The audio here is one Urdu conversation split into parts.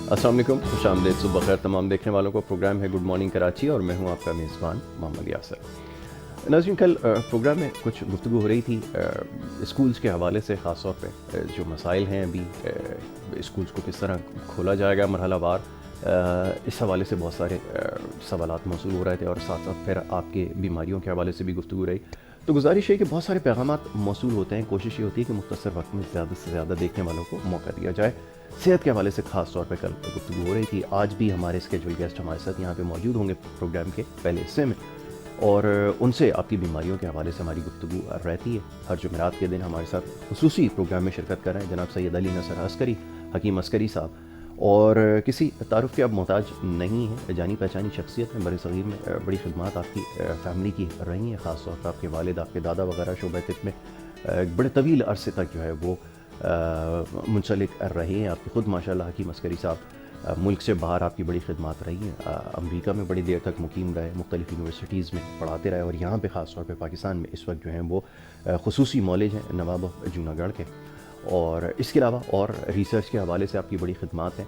السلام علیکم، خوش آمدید، صبح بخیر تمام دیکھنے والوں کو۔ پروگرام ہے گڈ مارننگ کراچی اور میں ہوں آپ کا میزبان محمد یاسر۔ ناظرین، کل پروگرام میں کچھ گفتگو ہو رہی تھی اسکولز کے حوالے سے، خاص طور پہ جو مسائل ہیں ابھی اسکولز کو کس طرح کھولا جائے گا مرحلہ وار، اس حوالے سے بہت سارے سوالات موصول ہو رہے تھے، اور ساتھ ساتھ پھر آپ کے بیماریوں کے حوالے سے بھی گفتگو رہی۔ تو گزارش ہے کہ بہت سارے پیغامات موصول ہوتے ہیں، کوشش یہ ہوتی ہے کہ مختصر وقت میں زیادہ سے زیادہ دیکھنے والوں کو موقع دیا جائے۔ صحت کے حوالے سے خاص طور پہ کل گفتگو ہو رہی تھی۔ آج بھی ہمارے اسکیجول گیسٹ ہمارے ساتھ یہاں پہ موجود ہوں گے پروگرام کے پہلے حصے میں، اور ان سے آپ کی بیماریوں کے حوالے سے ہماری گفتگو رہتی ہے۔ ہر جمعرات کے دن ہمارے ساتھ خصوصی پروگرام میں شرکت کر رہے ہیں جناب سید علی نصر عسکری، حکیم عسکری صاحب، اور کسی تعارف کے اب محتاج نہیں ہیں، جانی پہچانی شخصیت ہیں، بڑے صغیر میں بڑی خدمات آپ کی فیملی کی رہی ہیں، خاص طور پر آپ کے والد، آپ کے دادا وغیرہ شعبہ طب میں بڑے طویل عرصے تک جو ہے وہ منسلک رہے ہیں۔ آپ کی خود ماشاءاللہ حکیم عسکری صاحب ملک سے باہر آپ کی بڑی خدمات رہی ہیں، امریکہ میں بڑی دیر تک مقیم رہے، مختلف یونیورسٹیز میں پڑھاتے رہے، اور یہاں پہ خاص طور پہ پاکستان میں اس وقت جو ہیں وہ خصوصی مولج ہیں نواب جوناگڑھ گڑھ کے، اور اس کے علاوہ اور ریسرچ کے حوالے سے آپ کی بڑی خدمات ہیں۔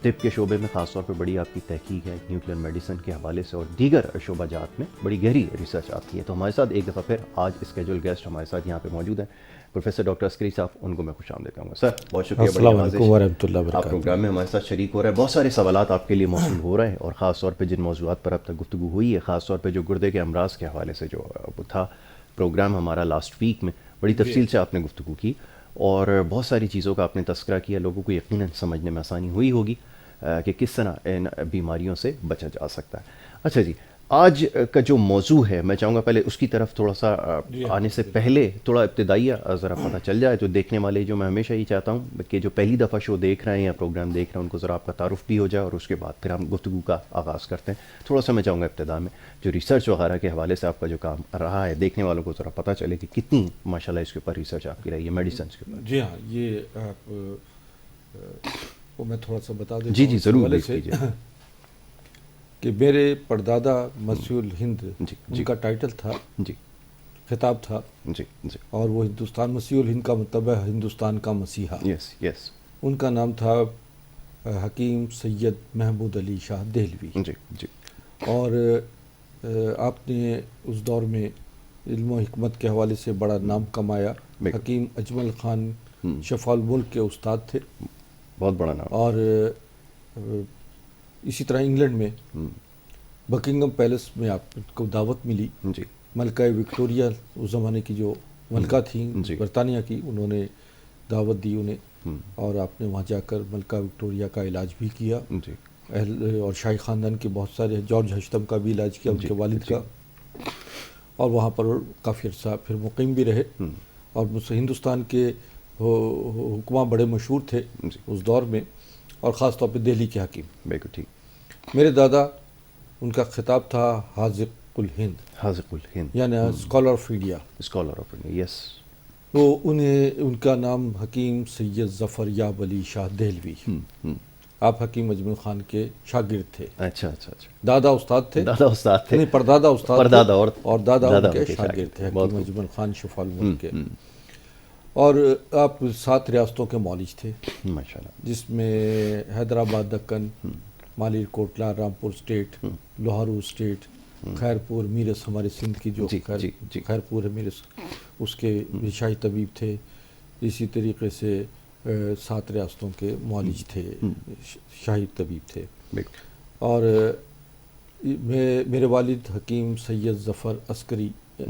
طب کے شعبے میں خاص طور پہ بڑی آپ کی تحقیق ہے، نیوکلیئر میڈیسن کے حوالے سے اور دیگر شعبہ جات میں بڑی گہری ریسرچ آپ کی ہے۔ تو ہمارے ساتھ ایک دفعہ پھر آج اسکیجول گیسٹ ہمارے ساتھ یہاں پہ موجود ہیں، پروفیسر ڈاکٹر عسکری صاحب، ان کو میں خوش آمدید کہوں گا۔ سر بہت شکریہ، السلام علیکم ورحمۃ اللہ آپ وبرکاتہ۔ پروگرام میں ہمارے ساتھ شریک ہو رہے ہیں۔ بہت سارے سوالات آپ کے لیے موصول ہو رہے ہیں، اور خاص طور پہ جن موضوعات پر اب تک گفتگو ہوئی ہے، خاص طور پہ جو گردے کے امراض کے حوالے سے جو وہ تھا پروگرام ہمارا لاسٹ ویک میں، بڑی تفصیل سے آپ نے گفتگو کی، اور بہت ساری چیزوں کا آپ نے تذکرہ کیا، لوگوں کو یقیناً سمجھنے میں آسانی ہوئی ہوگی کہ کس طرح ان بیماریوں سے بچا جا سکتا ہے۔ اچھا جی، آج کا جو موضوع ہے میں چاہوں گا پہلے اس کی طرف تھوڑا سا آنے سے پہلے تھوڑا ابتدائیہ ذرا پتہ چل جائے، تو دیکھنے والے جو میں ہمیشہ یہ چاہتا ہوں کہ جو پہلی دفعہ شو دیکھ رہے ہیں یا پروگرام دیکھ رہے ہیں ان کو ذرا آپ کا تعارف بھی ہو جائے، اور اس کے بعد پھر ہم گفتگو کا آغاز کرتے ہیں۔ تھوڑا سا میں چاہوں گا ابتدا میں جو ریسرچ وغیرہ کے حوالے سے آپ کا جو کام رہا ہے، دیکھنے والوں کو ذرا پتہ چلے کہ کتنی ماشاءاللہ اس کے اوپر ریسرچ آپ کی رہی ہے میڈیسنس کے اوپر۔ جی ہاں، یہ آپ کو میں تھوڑا سا بتا دیتا ہوں۔ جی جی ضرور حوالے سے کہ میرے پردادا مسیح الہند، جی ان کا ٹائٹل تھا، جی خطاب تھا، جی جی، اور وہ ہندوستان، مسیح الہند کا مطلب ہے ہندوستان کا مسیحا۔ یس یس، ان کا نام تھا حکیم سید محمود علی شاہ دہلوی، جی جی، اور آپ نے اس دور میں علم و حکمت کے حوالے سے بڑا نام کمایا۔ حکیم اجمل خان شفاء الملک کے استاد تھے، بہت بڑا نام۔ اور اسی طرح انگلینڈ میں بکنگم پیلس میں آپ کو دعوت ملی، جی، ملکہ وکٹوریہ اس زمانے کی جو ملکہ تھیں برطانیہ کی، انہوں نے دعوت دی انہیں، اور آپ نے وہاں جا کر ملکہ وکٹوریہ کا علاج بھی کیا، جی، اور شاہی خاندان کے بہت سارے، جارج ہشتم کا بھی علاج کیا، ان کے والد کا، اور وہاں پر کافی عرصہ پھر مقیم بھی رہے، اور ہندوستان کے حکماں بڑے مشہور تھے اس دور میں، اور خاص طور پہ دہلی کے حکیم۔ بالکل ٹھیک۔ میرے دادا، ان کا خطاب تھا حاذق الہند، حاذق الہند یعنی scholar of India. Scholar of India, yes. تو ان کا نام حکیم سید ظفر یاب علی شاہ دہلوی۔ آپ حکیم اجمل خان کے شاگرد تھے۔ اچھا اچھا اچھا، دادا استاد تھے، دادا استاد تھے، نہیں پردادا استاد، پردادا اور دادا ان کے ان کے شاگرد تھے، بہت حکیم خوب۔ اجمل خان شفاء الملک کے، اور آپ 7 ریاستوں کے مولج تھے، ماشاءاللہ، جس میں حیدرآباد دکن، مالی کوٹلا، رامپور اسٹیٹ، لوہارو اسٹیٹ، خیرپور، میرس، ہمارے سندھ کی جو خیرپور ہے میرس، اس کے بھی شاہی طبیب تھے۔ اسی طریقے سے 7 ریاستوں کے معالج تھے، شاہی طبیب تھے، اور میرے والد حکیم سید ظفر عسکری،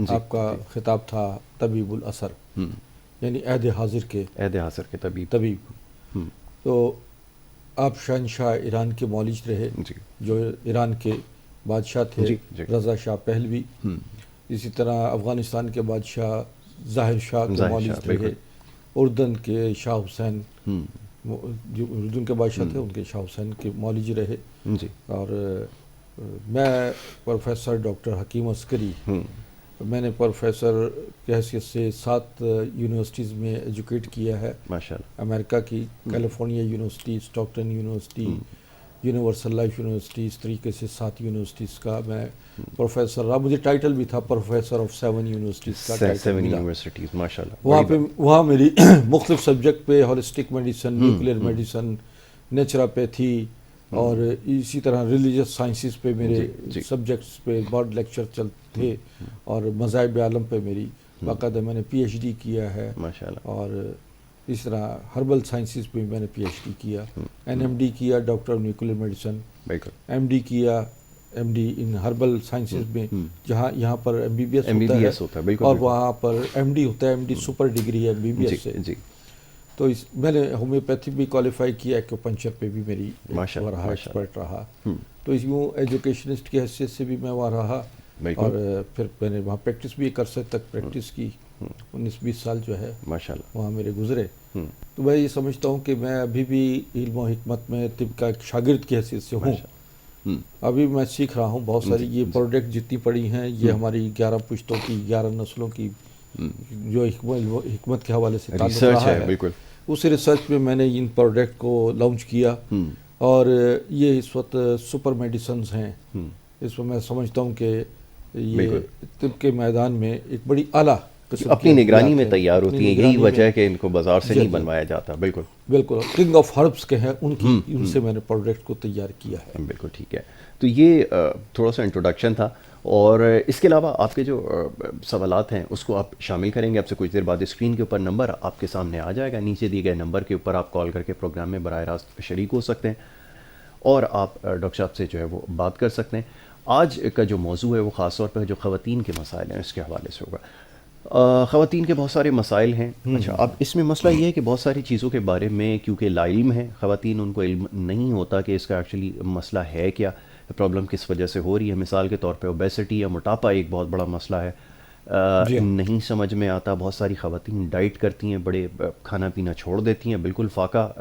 آپ کا خطاب تھا طبیب الاثر، یعنی عہد حاضر کے طبیب۔ تو آپ شہنشاہ ایران کے معالج رہے، جو ایران کے بادشاہ تھے رضا شاہ پہلوی۔ اسی طرح افغانستان کے بادشاہ ظاہر شاہ کے معالج رہے، اردن کے شاہ حسین، جو اردن کے بادشاہ تھے، ان کے شاہ حسین کے معالج رہے۔ اور میں پروفیسر ڈاکٹر حکیم عسکری، میں نے پروفیسر کی حیثیت سے 7 یونیورسٹیز میں ایجوکیٹ کیا ہے، ماشاءاللہ، امریکہ کی California University, Stockton University, universal life university, اس طریقے سے 7 یونیورسٹیز کا میں پروفیسر رہا۔ مجھے ٹائٹل بھی تھا پروفیسر آف 7 یونیورسٹیز کا ٹائٹل 7 ملا۔ یونیورسٹیز، ماشاءاللہ، وہاں میری مختلف سبجیکٹ پہ، ہولسٹک میڈیسن، نیوکلیئر میڈیسن، نیچراپیتھی اور اسی طرح ریلیجس سائنسز پہ میرے سبجیکٹس پہ بہت لیکچر چلتے اور مذاہب عالم پہ میری باقاعدہ میں نے پی ایچ ڈی کیا ہے ماشاءاللہ. اور اس طرح ہربل سائنسز پہ میں نے پی ایچ ڈی کیا, این ایم ڈی کیا doctor nuclear medicine, M D کیا M D in herbal sciences میں, جہاں یہاں پر ایم بی بی ایس ہوتا ہے اور وہاں پر ایم ڈی ہوتا ہے, ایم ڈی سپر ڈگری ہے ایم بی بی ایس سے. تو میں نے ہومیوپیتھی بھی کوالیفائی کیا, ایکوپنچر پہ بھی میری رہا ایکسپرٹ رہا, تو اس یوں ایجوکیشنسٹ کی حیثیت سے بھی میں وہاں رہا اور پھر میں نے وہاں پریکٹس بھی ایک عرصے تک پریکٹس کی, 19-20 سال جو ہے ماشاءاللہ وہاں میرے گزرے. تو میں یہ سمجھتا ہوں کہ میں ابھی بھی علم و حکمت میں طب کا ایک شاگرد کی حیثیت سے ہوں, ابھی میں سیکھ رہا ہوں بہت ساری. یہ پروڈکٹ جتنی پڑی ہیں یہ ہماری 11 پشتوں کی 11 نسلوں کی جو حکمت کے حوالے سے تعلق رہا ہے, اس ریسرچ میں میں نے ان پروڈکٹ کو لانچ کیا اور یہ اس وقت سپر میڈیسنز ہیں. اس میں سمجھتا ہوں کہ یہ طب کے میدان میں ایک بڑی اعلیٰ اپنی نگرانی میں تیار ہوتی ہیں, یہی وجہ ہے کہ ان کو بازار سے نہیں بنوایا جاتا. بالکل کنگ آف ہربس کے ہیں, ان سے میں نے پروڈکٹ کو تیار کیا ہے. بالکل ٹھیک ہے. تو یہ تھوڑا سا انٹروڈکشن تھا, اور اس کے علاوہ آپ کے جو سوالات ہیں اس کو آپ شامل کریں گے. آپ سے کچھ دیر بعد اسکرین کے اوپر نمبر آپ کے سامنے آ جائے گا, نیچے دیے گئے نمبر کے اوپر آپ کال کر کے پروگرام میں براہ راست شریک ہو سکتے ہیں اور آپ ڈاکٹر صاحب سے جو ہے وہ بات کر سکتے ہیں. آج کا جو موضوع ہے وہ خاص طور پر جو خواتین کے مسائل ہیں اس کے حوالے سے ہوگا. خواتین کے بہت سارے مسائل ہیں. اچھا, اب اس میں مسئلہ یہ ہے کہ بہت ساری چیزوں کے بارے میں کیونکہ لا علم ہے خواتین, ان کو علم نہیں ہوتا کہ اس کا ایکچولی مسئلہ ہے کیا, پرابلم کس وجہ سے ہو رہی ہے. مثال کے طور پہ اوبیسٹی یا موٹاپا ایک بہت بڑا مسئلہ ہے, نہیں سمجھ میں آتا. بہت ساری خواتین ڈائٹ کرتی ہیں, بڑے کھانا پینا چھوڑ دیتی ہیں, بالکل فاقہ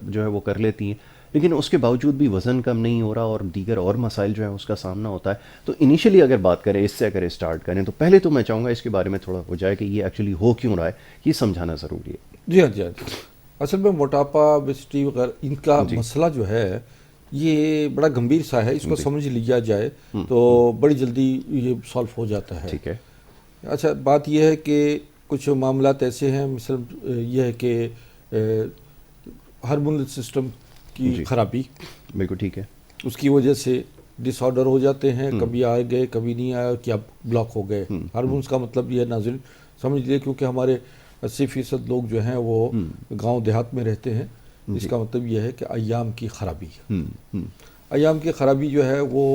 جو ہے وہ کر لیتی ہیں, لیکن اس کے باوجود بھی وزن کم نہیں ہو رہا اور دیگر اور مسائل جو ہیں اس کا سامنا ہوتا ہے. تو انیشلی اگر بات کریں, اس سے اگر اسٹارٹ کریں, تو پہلے تو میں چاہوں گا اس کے بارے میں تھوڑا ہو جائے کہ یہ ایکچولی ہو کیوں رہا ہے, یہ سمجھانا ضروری ہے. جی ہاں. اصل میں موٹاپا, اوبیسٹی وغیرہ ان کا مسئلہ جو ہے یہ بڑا گمبھیر سا ہے. اس کو سمجھ لیا جائے تو بڑی جلدی یہ سالو ہو جاتا ہے. ٹھیک ہے. اچھا, بات یہ ہے کہ کچھ معاملات ایسے ہیں, مثلا یہ ہے کہ ہارمونل سسٹم کی خرابی, بالکل ٹھیک ہے, اس کی وجہ سے ڈس آرڈر ہو جاتے ہیں, کبھی آئے گئے کبھی نہیں آیا, کیا بلاک ہو گئے. ہارمونس کا مطلب یہ ناظرین سمجھ لیے, کیونکہ ہمارے 80% لوگ جو ہیں وہ گاؤں دیہات میں رہتے ہیں. اس کا مطلب یہ ہے کہ ایام کی خرابی, ایام کی خرابی جو ہے وہ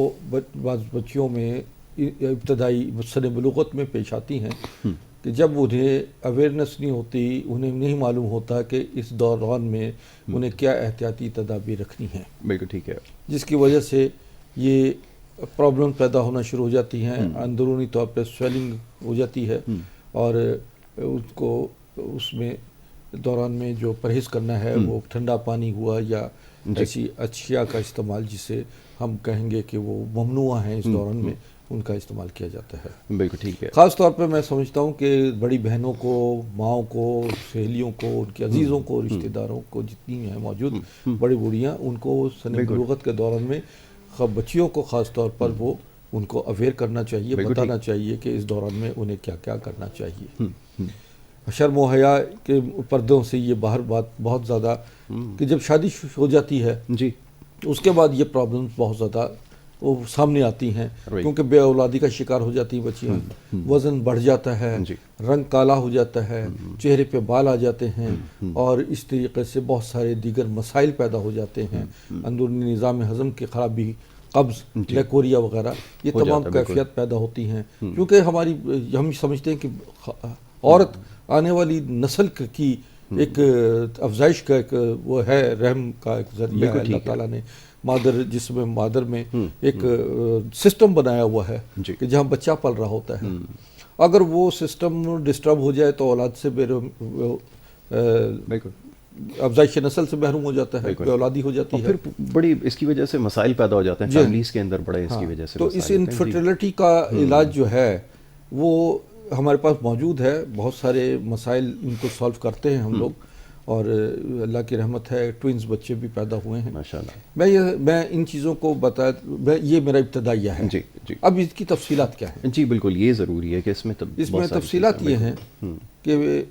بعض بچیوں میں ابتدائی سن بلوغت میں پیش آتی ہیں کہ جب انہیں اویئرنیس نہیں ہوتی, انہیں نہیں معلوم ہوتا کہ اس دوران میں انہیں کیا احتیاطی تدابیر رکھنی ہیں. بالکل ٹھیک ہے. جس کی وجہ سے یہ پرابلم پیدا ہونا شروع ہو جاتی ہیں, اندرونی طور پہ سویلنگ ہو جاتی ہے, اور اس کو اس میں دوران میں جو پرہیز کرنا ہے وہ ٹھنڈا پانی ہوا یا ایسی اشیاء کا استعمال جسے ہم کہیں گے کہ وہ ممنوع ہیں اس دوران میں, ان کا استعمال کیا جاتا ہے. بالکل ٹھیک ہے. خاص طور پہ میں سمجھتا ہوں کہ بڑی بہنوں کو, ماؤں کو, سہیلیوں کو, ان کے عزیزوں کو, رشتہ داروں کو جتنی ہیں موجود بڑی بوڑھیاں, ان کو سن بلوغت کے دوران میں بچیوں کو خاص طور پر وہ ان کو اویئر کرنا چاہیے, بتانا چاہیے کہ اس دوران میں انہیں کیا کیا کرنا چاہیے. شرم و حیا کے پردوں سے یہ باہر بات بہت زیادہ کہ جب شادی ہو جاتی ہے جی اس کے بعد یہ پرابلمز بہت زیادہ وہ سامنے آتی ہیں, کیونکہ بے اولادی کا شکار ہو جاتی ہیں بچیاں, وزن بڑھ جاتا ہے, رنگ کالا ہو جاتا ہے, چہرے پہ بال آ جاتے ہیں, اور اس طریقے سے بہت سارے دیگر مسائل پیدا ہو جاتے ہیں, اندرونی نظام ہضم کی خرابی, قبض, لیکوریا وغیرہ, یہ تمام کیفیت پیدا ہوتی ہیں. کیونکہ ہم سمجھتے ہیں کہ عورت آنے والی نسل کی ایک افزائش کا ایک وہ ہے, رحم کا ایک ذریعہ ہے. اللہ تعالیٰ نے مادر میں ایک سسٹم بنایا ہوا ہے کہ جہاں بچہ پل رہا ہوتا ہے. اگر وہ سسٹم ڈسٹرب ہو جائے تو اولاد سے افزائش نسل سے محروم ہو جاتا ہے, بے اولادی ہو جاتی ہے, پھر بڑی اس کی وجہ سے مسائل پیدا ہو جاتے ہیں فیملیز کے اندر, بڑے اس کی وجہ سے. تو اس انفرٹیلٹی کا علاج جو ہے وہ ہمارے پاس موجود ہے. بہت سارے مسائل ان کو سالو کرتے ہیں ہم لوگ, اور اللہ کی رحمت ہے ٹوئنز بچے بھی پیدا ہوئے ہیں ماشاءاللہ. میں ان چیزوں کو یہ میرا ابتدائیہ ہے. جی جی. اب اس کی تفصیلات کیا ہیں؟ جی بالکل, یہ ضروری ہے کہ اس میں تفصیلات یہ ہیں کہ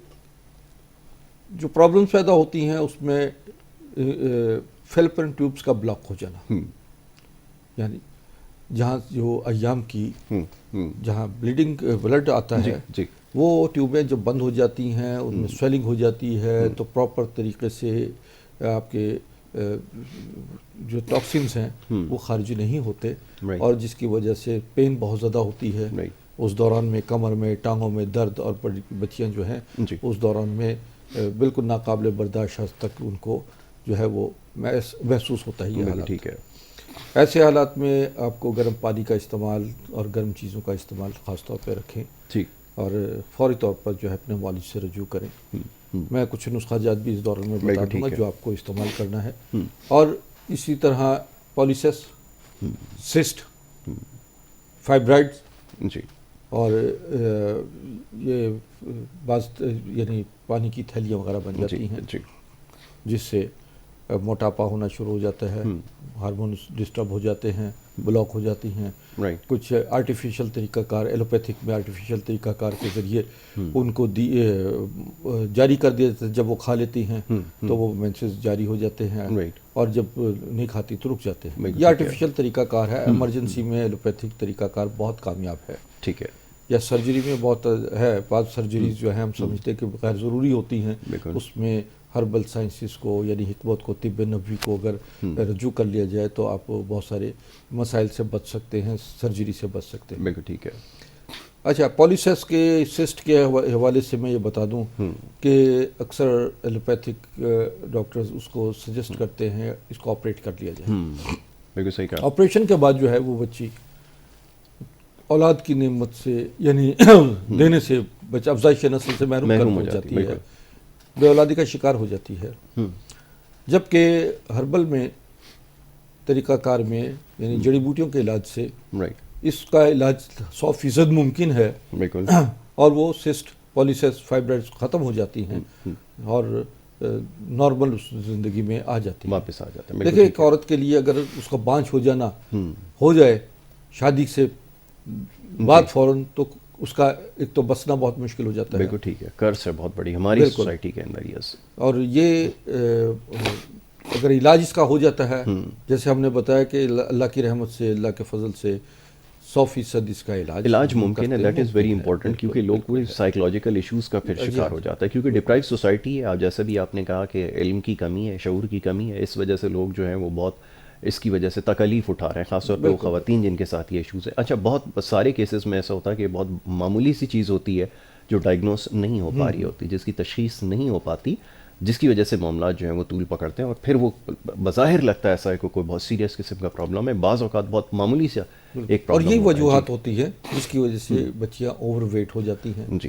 جو پرابلمز پیدا ہوتی ہیں اس میں فیلپین ٹیوبس کا بلاک ہو جانا، یعنی جہاں جو ایام کی جہاں بلڈ آتا ہے وہ ٹیوبیں جب بند ہو جاتی ہیں ان میں سویلنگ ہو جاتی ہے تو پراپر طریقے سے آپ کے جو ٹاکسنس ہیں وہ خارج نہیں ہوتے، اور جس کی وجہ سے پین بہت زیادہ ہوتی ہے اس دوران میں، کمر میں، ٹانگوں میں درد، اور بچیاں جو ہیں اس دوران میں بالکل ناقابل برداشت حد تک ان کو جو ہے وہ محسوس ہوتا ہے یہ حالات۔ ایسے حالات میں آپ کو گرم پانی کا استعمال اور گرم چیزوں کا استعمال خاص طور پہ رکھیں، اور فوری طور پر جو ہے اپنے والد سے رجوع کریں۔ میں کچھ نسخہ جات بھی اس دوران میں بتا دوں گا جو آپ کو استعمال کرنا ہے، اور اسی طرح پالیسس، سسٹ، فائبرائڈز، اور یہ بعض یعنی پانی کی تھیلیاں وغیرہ بن جاتی ہیں جس سے موٹاپا ہونا شروع ہو جاتا ہے، ہارمونز ڈسٹرب ہو جاتے ہیں، بلاک ہو جاتی ہیں۔ کچھ آرٹیفیشل طریقہ کار، ایلوپیتھک میں آرٹیفیشل طریقہ کار کے ذریعے ان کو جاری کر دیا جاتا ہے، جب وہ کھا لیتی ہیں تو وہ مینسز جاری ہو جاتے ہیں، اور جب نہیں کھاتی تو رک جاتے ہیں۔ یہ آرٹیفیشل طریقہ کار ہے، ایمرجنسی میں ایلوپیتھک طریقہ کار بہت کامیاب ہے، ٹھیک ہے، یا سرجری میں بہت ہے۔ بعض سرجریز جو ہیں ہم سمجھتے ہیں کہ غیر ضروری ہوتی ہیں، اس میں ہربل سائنسز کو یعنی حکمت کو، طب نبوی کو اگر رجوع کر لیا جائے تو آپ بہت سارے مسائل سے بچ سکتے ہیں، سرجری سے بچ سکتے ہیں۔ بالکل ٹھیک ہے۔ اچھا، پالیسس کے سسٹ کے حوالے سے میں یہ بتا دوں کہ اکثر ایلوپیتھک ڈاکٹرز اس کو سجیسٹ کرتے ہیں اس کو آپریٹ کر لیا جائے۔ بالکل صحیح کہا۔ آپریشن کے بعد جو ہے وہ بچی اولاد کی نعمت سے یعنی دینے سے افزائش نسل سے محروم ہو جاتی ہے، بے اولادی کا شکار ہو جاتی ہے۔ جبکہ ہربل میں طریقہ کار میں یعنی جڑی بوٹیوں کے علاج سے اس کا علاج 100% ممکن ہے، اور وہ سسٹ، پالیسس، فائبرائڈز ختم ہو جاتی ہیں اور نارمل زندگی میں آ جاتی ہیں، واپس آ جاتے ہیں۔ دیکھیں ایک عورت کے لیے اگر اس کا بانچ ہو جانا ہو جائے شادی سے بعد فوراً تو اس کا ایک تو بسنا بہت مشکل ہو جاتا ہے۔ بالکل ٹھیک ہے، قرض ہے بہت بڑی ہماری سوسائٹی کے اندر یہ، اور یہ اگر علاج اس کا ہو جاتا ہے جیسے ہم نے بتایا کہ اللہ کی رحمت سے، اللہ کے فضل سے 100% اس کا علاج ممکن ہے۔ دیٹ از ویری امپورٹنٹ، کیونکہ لوگ کوئی سائیکلوجیکل ایشوز کا پھر شکار ہو جاتا ہے، کیونکہ ڈپرائیو سوسائٹی ہے، جیسا بھی آپ نے کہا کہ علم کی کمی ہے، شعور کی کمی ہے، اس وجہ سے لوگ جو ہیں وہ بہت اس کی وجہ سے تکلیف اٹھا رہے ہیں، خاص طور پہ وہ خواتین جن کے ساتھ یہ ایشوز ہیں۔ اچھا، بہت سارے کیسز میں ایسا ہوتا ہے کہ بہت معمولی سی چیز ہوتی ہے جو ڈائگنوس نہیں ہو پا رہی ہوتی، جس کی تشخیص نہیں ہو پاتی، جس کی وجہ سے معاملات جو ہیں وہ طول پکڑتے ہیں، اور پھر وہ بظاہر لگتا ہے ایسا ہے کہ کوئی بہت سیریس قسم کا پرابلم ہے، بعض اوقات بہت معمولی سا ایک پرابلم، اور یہی وجوہات ہوتی ہے جس کی وجہ سے بچیاں اوور ویٹ ہو جاتی ہیں،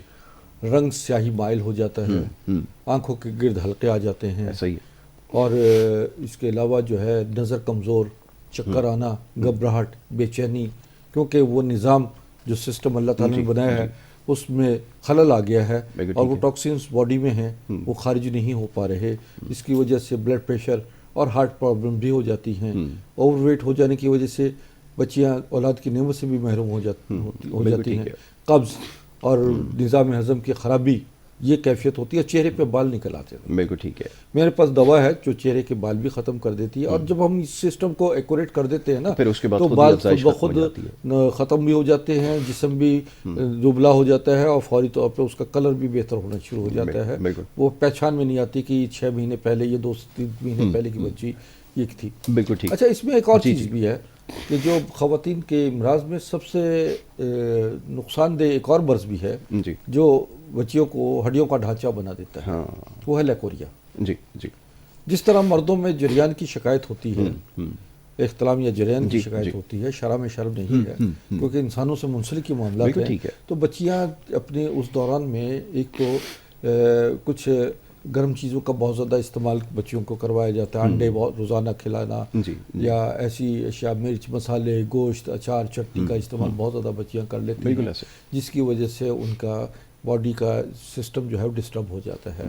رنگ سیاہی مائل ہو جاتا ہے، آنکھوں کے گرد حلقے آ جاتے ہیں، صحیح ہے، اور اس کے علاوہ جو ہے نظر کمزور، چکر آنا، گھبراہٹ، بے چینی، کیونکہ وہ نظام جو سسٹم اللہ تعالیٰ نے بنایا ہے اس میں خلل آ گیا ہے، اور وہ ٹاکسینز باڈی میں ہیں وہ خارج نہیں ہو پا رہے، اس کی وجہ سے بلڈ پریشر اور ہارٹ پرابلم بھی ہو جاتی ہیں۔ اوور ویٹ ہو جانے کی وجہ سے بچیاں اولاد کی نعمت سے بھی محروم ہو جاتی ہیں، قبض اور نظام ہضم کی خرابی یہ کیفیت ہوتی ہے، چہرے پہ بال نکل آتے ہیں۔ بالکل ٹھیک ہے، میرے پاس دوا ہے جو چہرے کے بال بھی ختم کر دیتی ہے، اور جب ہم اس سسٹم کو ایکوریٹ کر دیتے ہیں نا پھر اس کے بعد تو بال خود بخود ختم بھی ہو جاتے ہیں، جسم بھی دبلا ہو جاتا ہے، اور فوری طور پہ اس کا کلر بھی بہتر ہونا شروع ہو جاتا ہے، وہ پہچان میں نہیں آتی کہ 6 مہینے پہلے یہ 2-3 مہینے پہلے کی بچی یہ تھی۔ بالکل ٹھیک۔ اچھا، اس میں ایک اور چیز بھی ہے کہ جو خواتین کے امراض میں سب سے نقصان دہ ایک اور مرض بھی ہے جو بچیوں کو ہڈیوں کا ڈھانچہ بنا دیتا ہے، وہ ہے لیکوریا۔ جس طرح مردوں میں جریان کی شکایت ہوتی ہے، اختلام یا جریان کی شکایت ہوتی ہے، شرح میں شرم نہیں ہے کیونکہ انسانوں سے منسلک معاملات ہیں، تو بچیاں اپنے اس دوران میں ایک تو کچھ گرم چیزوں کا بہت زیادہ استعمال بچیوں کو کروایا جاتا ہے، انڈے بہت روزانہ کھلانا، یا ایسی اشیاء، مرچ، مسالے، گوشت، اچار، چٹنی کا استعمال بہت زیادہ بچیاں کر لیتی ہیں، جس کی وجہ سے ان کا باڈی کا سسٹم جو ہے وہ ڈسٹرب ہو جاتا ہے،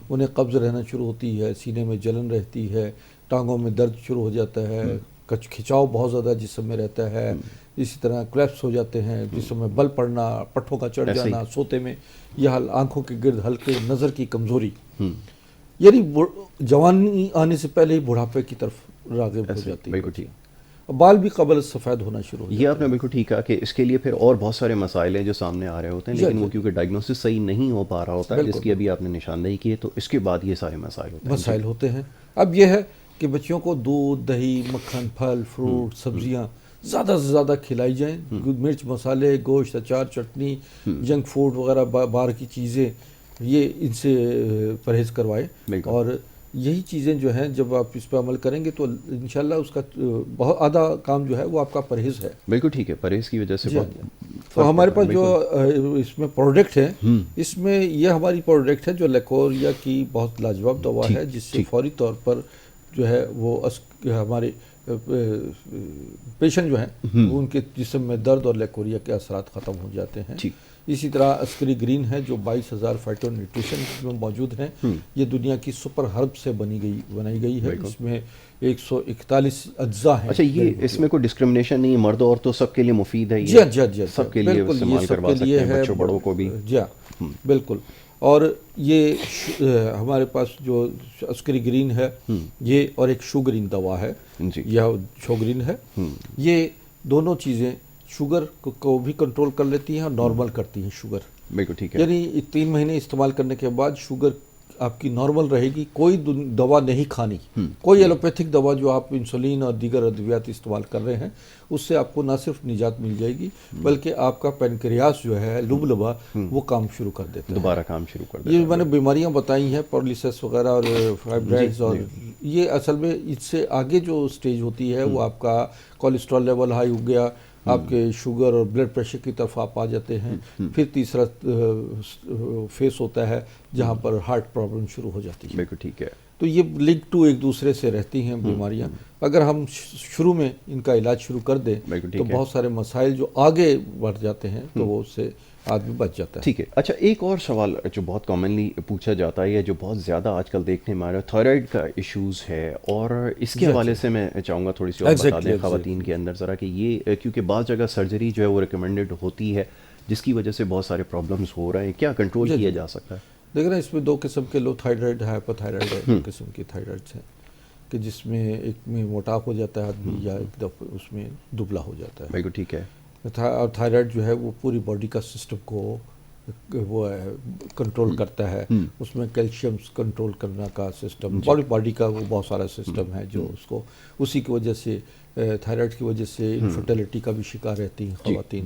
انہیں قبض رہنا شروع ہوتی ہے، سینے میں جلن رہتی ہے، ٹانگوں میں درد شروع ہو جاتا ہے، کھچاؤ بہت زیادہ جسم میں رہتا ہے، اسی طرح کلیپس ہو جاتے ہیں، جسم میں بل پڑنا، پٹھوں کا چڑھ جانا سوتے میں، یہ حال، آنکھوں کے گرد حلقے، نظر کی کمزوری، یعنی جوانی آنے سے پہلے ہی بڑھاپے کی طرف راغب ہو جاتی ہے. بالکل ٹھیک. بال بھی قبل سفید ہونا شروع ہو جاتے ہیں. یہ آپ نے بالکل ٹھیک کہا کہ اس کے لیے پھر اور بہت سارے مسائل ہیں جو سامنے آ رہے ہوتے ہیں, لیکن وہ کیونکہ ڈائگنوسس صحیح نہیں ہو پا رہا ہوتا ہے, جس کی ابھی آپ نے نشاندہی کی ہے, تو اس کے بعد یہ سارے مسائل ہوتے ہیں. اب یہ ہے کہ بچوں کو دودھ, دہی, مکھن, پھل, فروٹ, سبزیاں زیادہ سے زیادہ کھلائی جائیں. مرچ, مسالے, گوشت, اچار, چٹنی, جنک فوڈ وغیرہ باہر کی چیزیں, یہ ان سے پرہیز کروائیں. اور یہی چیزیں جو ہیں جب آپ اس پہ عمل کریں گے تو انشاءاللہ اس کا بہت آدھا کام جو ہے وہ آپ کا پرہیز ہے. بالکل ٹھیک ہے, پرہیز کی وجہ سے بہت. تو ہمارے پاس جو اس میں پروڈکٹ ہے, اس میں یہ ہماری پروڈکٹ ہے جو لیکوریا کی بہت لاجواب دوا ہے, جس سے فوری طور پر جو ہے وہ ہمارے پیشنٹ جو ہیں ان کے جسم میں درد اور لیکوریا کے اثرات ختم ہو جاتے ہیں. اسی طرح عسکری گرین ہے جو 22,000 فائٹو نیوٹریشن میں موجود ہیں. یہ دنیا کی سپر ہرب سے بنائی گئی ہے. اس میں 141 اجزاء ہیں. اچھا, یہ اس میں کوئی ڈسکرمنیشن نہیں ہے, مرد اور تو سب کے لیے مفید ہے. جی سب کے لیے استعمال کروا سکتے ہیں, بچوں بڑوں کو بھی. جی بالکل. اور یہ ہمارے پاس جو عسکری گرین ہے یہ اور ایک شو گرین دوا ہے, یہ شو گرین ہے. یہ دونوں چیزیں شوگر کو بھی کنٹرول کر لیتی ہیں اور نارمل کرتی ہیں شوگر. بالکل ٹھیک ہے. یعنی 3 مہینے استعمال کرنے کے بعد شوگر آپ کی نارمل رہے گی. کوئی دوا نہیں کھانی, کوئی ایلوپیتھک دوا جو آپ انسولین اور دیگر ادویات استعمال کر رہے ہیں اس سے آپ کو نہ صرف نجات مل جائے گی بلکہ آپ کا پینکریاس جو ہے لبلبا وہ کام شروع کر دیتا ہے, دوبارہ کام شروع کر دیتا ہے. یہ میں نے بیماریاں بتائی ہیں پولیسس وغیرہ اور فائبرائڈز, اور یہ اصل میں اس سے آگے جو سٹیج ہوتی ہے وہ آپ کا کولیسٹرول لیول ہائی ہو گیا, آپ کے شوگر اور بلڈ پریشر کی طرف آپ آ جاتے ہیں. پھر تیسرا فیس ہوتا ہے جہاں پر ہارٹ پرابلم شروع ہو جاتی ہے. بالکل ٹھیک ہے. تو یہ لنک ٹو ایک دوسرے سے رہتی ہیں بیماریاں. اگر ہم شروع میں ان کا علاج شروع کر دیں تو بہت سارے مسائل جو آگے بڑھ جاتے ہیں تو وہ اس سے آدمی بچ جاتا ہے. ٹھیک ہے. اچھا, ایک اور سوال جو بہت کامنلی پوچھا جاتا ہے, جو بہت زیادہ آج کل دیکھنے میں آ رہا ہے, تھائرائڈ کا ایشوز ہے, اور اس کے حوالے سے میں چاہوں گا تھوڑی سی اور بتا دیں خواتین کے اندر ذرا کہ یہ کیونکہ بعض جگہ سرجری جو ہے وہ ریکمینڈڈ ہوتی ہے جس کی وجہ سے بہت سارے پرابلمز ہو رہے ہیں, کیا کنٹرول کیا جا سکتا ہے؟ دیکھ رہے ہیں اس میں 2 قسم کے لو تھائرائڈ, ہائپر تھائرائڈ ہے. 2 قسم کی تھائرائڈس ہیں کہ جس میں ایک میں موٹاپ ہو جاتا ہے آدمی, یا ایک دفعہ اس میں دبلا ہو جاتا ہے. بالکل ٹھیک ہے. اور تھائرائڈ جو ہے وہ پوری باڈی کا سسٹم کو وہ کنٹرول کرتا ہے. اس میں کیلشیم کنٹرول کرنا کا سسٹم, باڈی کا وہ بہت سارا سسٹم ہے جو اس کو, اسی کی وجہ سے تھائرائڈ کی وجہ سے انفرٹیلٹی کا بھی شکار رہتی ہیں خواتین.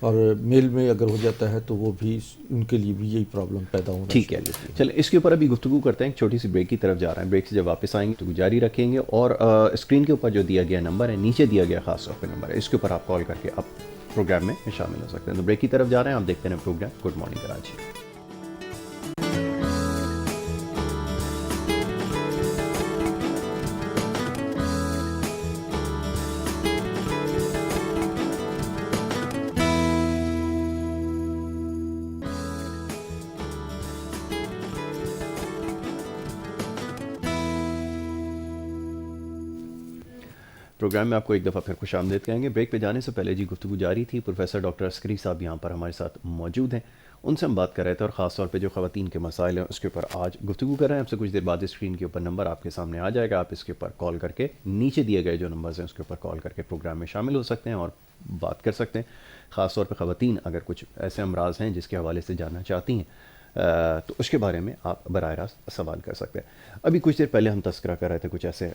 اور میل میں اگر ہو جاتا ہے تو وہ بھی ان کے لیے بھی یہی پرابلم پیدا ہونا. ٹھیک ہے, چلیں اس کے اوپر ابھی گفتگو کرتے ہیں. ایک چھوٹی سی بریک کی طرف جا رہے ہیں. بریک سے جب واپس آئیں گے تو جاری رکھیں گے, اور اسکرین کے اوپر جو دیا گیا نمبر ہے, نیچے دیا گیا خاص طور پہ نمبر ہے, اس کے اوپر آپ کال کر کے آپ پروگرام میں شامل ہو سکتے ہیں. تو بریک کی طرف جا رہے ہیں, آپ دیکھتے ہیں program good morning Karachi. Program میں آپ کو ایک دفعہ پھر خوش آمدید کہیں گے. بریک پہ جانے سے پہلے گفتگو جاری تھی. پروفیسر ڈاکٹر عسکری صاحب یہاں پر ہمارے ساتھ موجود ہیں, ان سے ہم بات کر رہے تھے, اور خاص طور پہ جو خواتین کے مسائل ہیں اس کے اوپر آج گفتگو کر رہے ہیں. اب سے کچھ دیر بعد اسکرین کے اوپر نمبر آپ کے سامنے آ جائے گا, آپ اس کے اوپر کال کر کے, نیچے دیے گئے جو نمبرز ہیں اس کے اوپر کال کر کے پروگرام میں شامل ہو سکتے ہیں اور بات کر سکتے ہیں. خاص طور پہ خواتین اگر کچھ ایسے امراض ہیں جس کے حوالے سے جاننا چاہتی ہیں تو اس کے بارے میں آپ براہ راست سوال کر سکتے ہیں. ابھی کچھ دیر پہلے ہم تذکرہ کر رہے تھے کچھ ایسے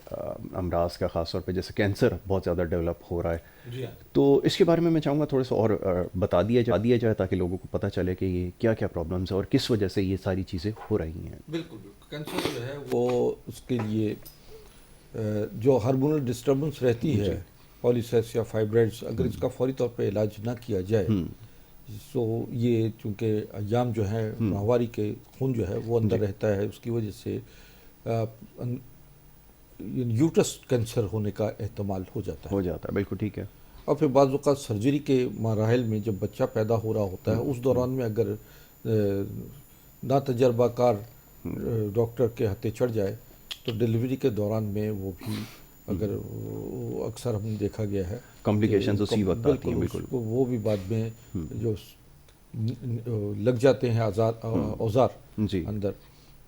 امراض کا, خاص طور پہ جیسے کینسر بہت زیادہ ڈیولپ ہو رہا ہے, تو اس کے بارے میں چاہوں گا تھوڑا سا اور بتا دیا جائے تاکہ لوگوں کو پتہ چلے کہ یہ کیا کیا پرابلمس ہیں اور کس وجہ سے یہ ساری چیزیں ہو رہی ہیں. بالکل, کینسر جو ہے وہ اس کے لیے جو ہارمونل ڈسٹربنس رہتی ہے, پولیسس یا فائبرائڈس, اگر اس کا فوری طور پہ علاج نہ کیا جائے تو یہ چونکہ ایام جو ہے ماہواری کے خون جو ہے وہ اندر رہتا ہے, اس کی وجہ سے یوٹرس کینسر ہونے کا احتمال ہو جاتا ہے. بالکل ٹھیک ہے. اور پھر بعض اوقات سرجری کے مراحل میں جب بچہ پیدا ہو رہا ہوتا ہے اس دوران میں اگر نا تجربہ کار ڈاکٹر کے ہاتھے چڑھ جائے تو ڈیلیوری کے دوران میں وہ بھی اگر اکثر ہم نے دیکھا گیا ہے کمپلیکیشنز اسی وقت آتی ہیں. بالکل, وہ بھی بعد میں جو لگ جاتے ہیں اوزار اندر,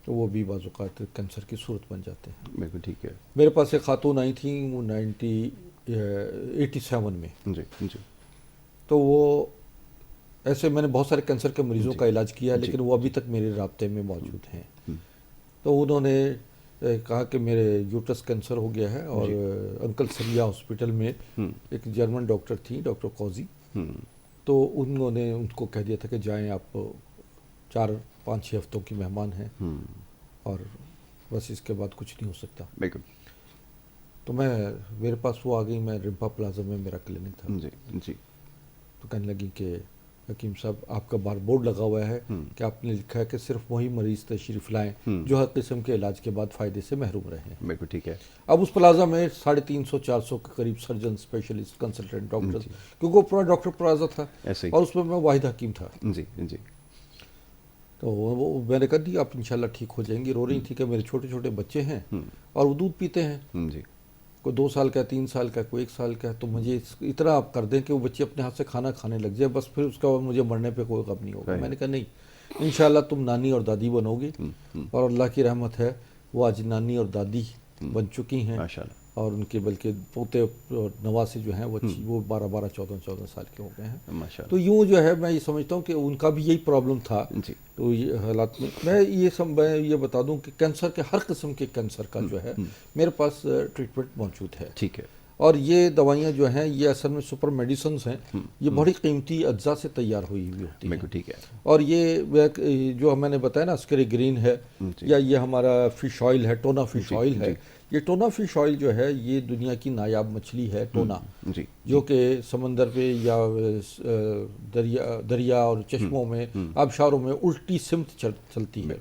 تو وہ بھی بعض اوقات کینسر کی صورت بن جاتے ہیں. بالکل ٹھیک ہے. میرے پاس ایک خاتون آئی تھیں وہ 87 میں. جی جی. تو وہ ایسے میں نے بہت سارے کینسر کے مریضوں کا علاج کیا لیکن وہ ابھی تک میرے رابطے میں موجود ہیں. تو انہوں نے کہا کہ میرے یوٹرس کینسر ہو گیا ہے اور انکل سریا ہاسپٹل میں ایک جرمن ڈاکٹر تھیں ڈاکٹر قوزی، تو انہوں نے ان کو کہہ دیا تھا کہ جائیں آپ 4-5-6 ہفتوں کی مہمان ہیں اور بس اس کے بعد کچھ نہیں ہو سکتا. بالکل. تو میرے پاس وہ آ گئی، میں رمپا پلازا میں میرا کلینک تھا. جی جی. تو کہنے لگی کہ حکیم صاحب آپ کا بار بورڈ لگا ہوا ہے کہ آپ نے لکھا ہے کہ صرف وہی مریض تشریف لائیں جو ہر قسم کے علاج کے بعد فائدے سے محروم رہے ہیں. بالکل ٹھیک ہے. اب اس پلازا میں 350-400 کے قریب سرجن، اسپیشلسٹ، کنسلٹنٹ ڈاکٹر، کیونکہ وہ پورا ڈاکٹر پلازا تھا اور اس میں واحد حکیم تھا. جی جی. تو وہ میں نے کہا دی آپ انشاءاللہ ٹھیک ہو جائیں گی. رو رہی تھی کہ میرے چھوٹے چھوٹے بچے ہیں اور وہ دودھ پیتے ہیں، جی. کوئی 2 سال کا ہے، 3 سال کا ہے، کوئی 1 سال کا ہے. تو مجھے اتنا آپ کر دیں کہ وہ بچے اپنے ہاتھ سے کھانا کھانے لگ جائے، بس پھر اس کا مجھے مرنے پہ کوئی غم نہیں ہوگا. میں نے کہا نہیں، انشاءاللہ تم نانی اور دادی بنو گی، اور اللہ کی رحمت ہے وہ آج نانی اور دادی بن چکی ہیں اور ان کے بلکہ پوتے اور نواسے جو ہیں وہ 12-14 سال کے ہو گئے ہیں. تو یوں جو ہے میں یہ سمجھتا ہوں کہ ان کا بھی یہی پرابلم تھا. تو یہ حالات میں یہ بتا دوں کہ کینسر کے ہر قسم کے کینسر کا جو ہے میرے پاس ٹریٹمنٹ موجود ہے. ٹھیک ہے. اور یہ دوائیاں جو ہیں یہ اصل میں سپر میڈیسنز ہیں، یہ بڑی قیمتی اجزاء سے تیار ہوئی ہوتی ہیں. ٹھیک ہے. اور یہ جو میں نے بتایا نا عسکری گرین ہے یا یہ ہمارا فش آئل ہے، ٹونا فش آئل ہے. یہ ٹونا فش آئل جو ہے یہ دنیا کی نایاب مچھلی ہے ٹونا، جو کہ سمندر پہ یا دریا اور چشموں میں آبشاروں میں الٹی سمت چلتی ہے،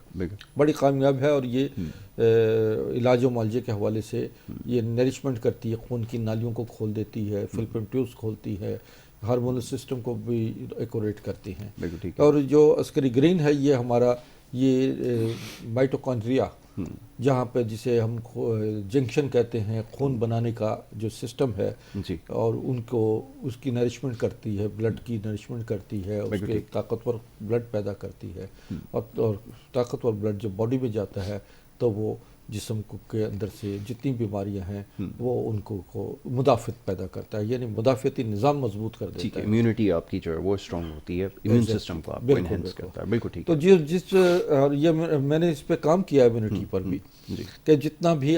بڑی کامیاب ہے. اور یہ علاج و معالجے کے حوالے سے یہ نریشمنٹ کرتی ہے، خون کی نالیوں کو کھول دیتی ہے، فلپین ٹیوبس کھولتی ہے، ہارمونل سسٹم کو بھی ایکوریٹ کرتی ہیں. اور جو عسکری گرین ہے یہ ہمارا یہ مائٹوکانڈریا، جہاں پہ جسے ہم جنکشن کہتے ہیں، خون بنانے کا جو سسٹم ہے، اور ان کو اس کی نرشمنٹ کرتی ہے، بلڈ کی نرشمنٹ کرتی ہے، اس کے طاقتور بلڈ پیدا کرتی ہے. اور طاقتور بلڈ جب باڈی میں جاتا ہے تو وہ جسم کے اندر سے جتنی بیماریاں ہیں وہ ان کو مدافعت پیدا کرتا ہے، یعنی مدافعتی نظام مضبوط کر دیتا ہے. امیونٹی آپ کی جو ہے وہ اسٹرانگ ہوتی ہے، امیون سسٹم کو آپ کو انہینس کرتا ہے. بالکل ٹھیک. تو یہ میں نے اس پہ کام کیا امیونٹی پر بھی، کہ جتنا بھی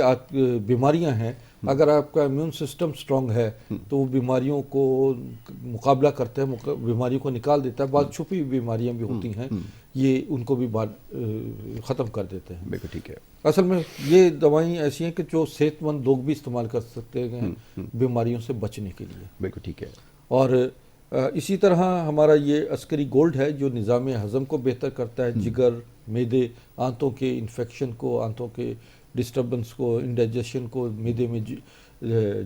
بیماریاں ہیں اگر آپ کا امیون سسٹم اسٹرانگ ہے تو وہ بیماریوں کو مقابلہ کرتے ہیں، بیماریوں کو نکال دیتا ہے. بعض چھپی بیماریاں بھی ہوتی ہیں، یہ ان کو بھی ختم کر دیتے ہیں. بالکل ٹھیک ہے. اصل میں یہ دوائیں ایسی ہیں کہ جو صحت مند لوگ بھی استعمال کر سکتے ہیں بیماریوں سے بچنے کے لیے. بالکل ٹھیک ہے. اور اسی طرح ہمارا یہ عسکری گولڈ ہے جو نظام ہضم کو بہتر کرتا ہے، جگر، معدے، آنتوں کے انفیکشن کو، آنتوں کے ڈسٹربنس کو، انڈائجیشن کو، معدے میں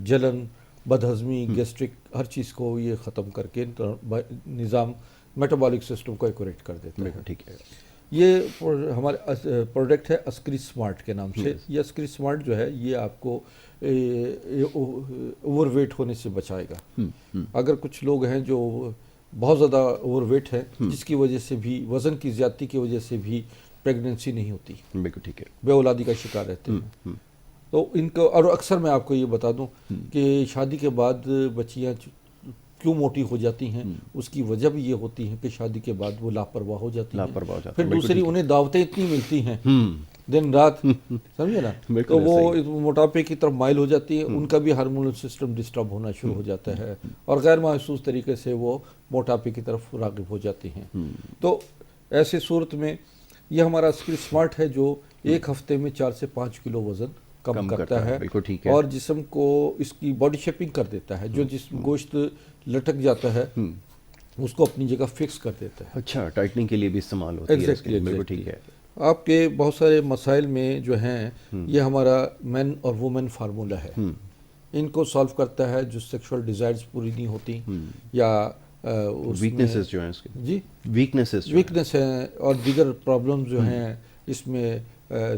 جلن، بدہضمی، گیسٹرک، ہر چیز کو یہ ختم کر کے نظام میٹابولک سسٹم کو ایکوریٹ کر دیتا ہے. ٹھیک ہے. یہ ہمارا پروڈکٹ ہے عسکری سمارٹ کے نام سے. یہ عسکری سمارٹ جو ہے یہ آپ کو اوور ویٹ ہونے سے بچائے گا. اگر کچھ لوگ ہیں جو بہت زیادہ اوور ویٹ ہیں جس کی وجہ سے بھی، وزن کی زیادتی کی وجہ سے بھی پریگننسی نہیں ہوتی، بالکل ٹھیک ہے، بے اولادی کا شکار رہتے ہیں. تو ان کو، اور اکثر میں آپ کو یہ بتا دوں کہ شادی کے بعد بچیاں کیوں موٹی ہو جاتی ہیں، اس کی وجہ بھی یہ ہوتی ہے کہ شادی کے بعد وہ لاپرواہ ہو جاتی ہیں. پھر دوسری انہیں دعوتیں اتنی ملتی ہیں دن رات، سمجھے نا، تو وہ موٹاپے کی طرف مائل ہو جاتی ہے. ان کا بھی ہارمونل سسٹم ڈسٹرب ہونا شروع ہو جاتا ہے اور غیر محسوس طریقے سے وہ موٹاپے کی طرف راغب ہو جاتی ہیں. تو ایسے صورت میں یہ ہمارا عسکری سمارٹ ہے جو 1 ہفتے میں 4 سے 5 کلو وزن کم کرتا ہے اور جسم کو اس کی باڈی شیپنگ کر دیتا ہے. جو جسم گوشت لٹک جاتا ہے اس کو اپنی جگہ فکس کر دیتا ہے. اچھا، ٹائٹننگ کے لیے بھی استعمال ہوتی ہے. بالکل ٹھیک ہے. آپ کے بہت سارے مسائل میں جو ہیں یہ ہمارا مین اور وومن فارمولہ ہے، ان کو سالو کرتا ہے. جو سیکشول ڈیزائرز پوری نہیں ہوتی یا ویکنیسز جو ہیں اس کے، جی ویکنیس ہیں اور دیگر پرابلم جو ہیں اس میں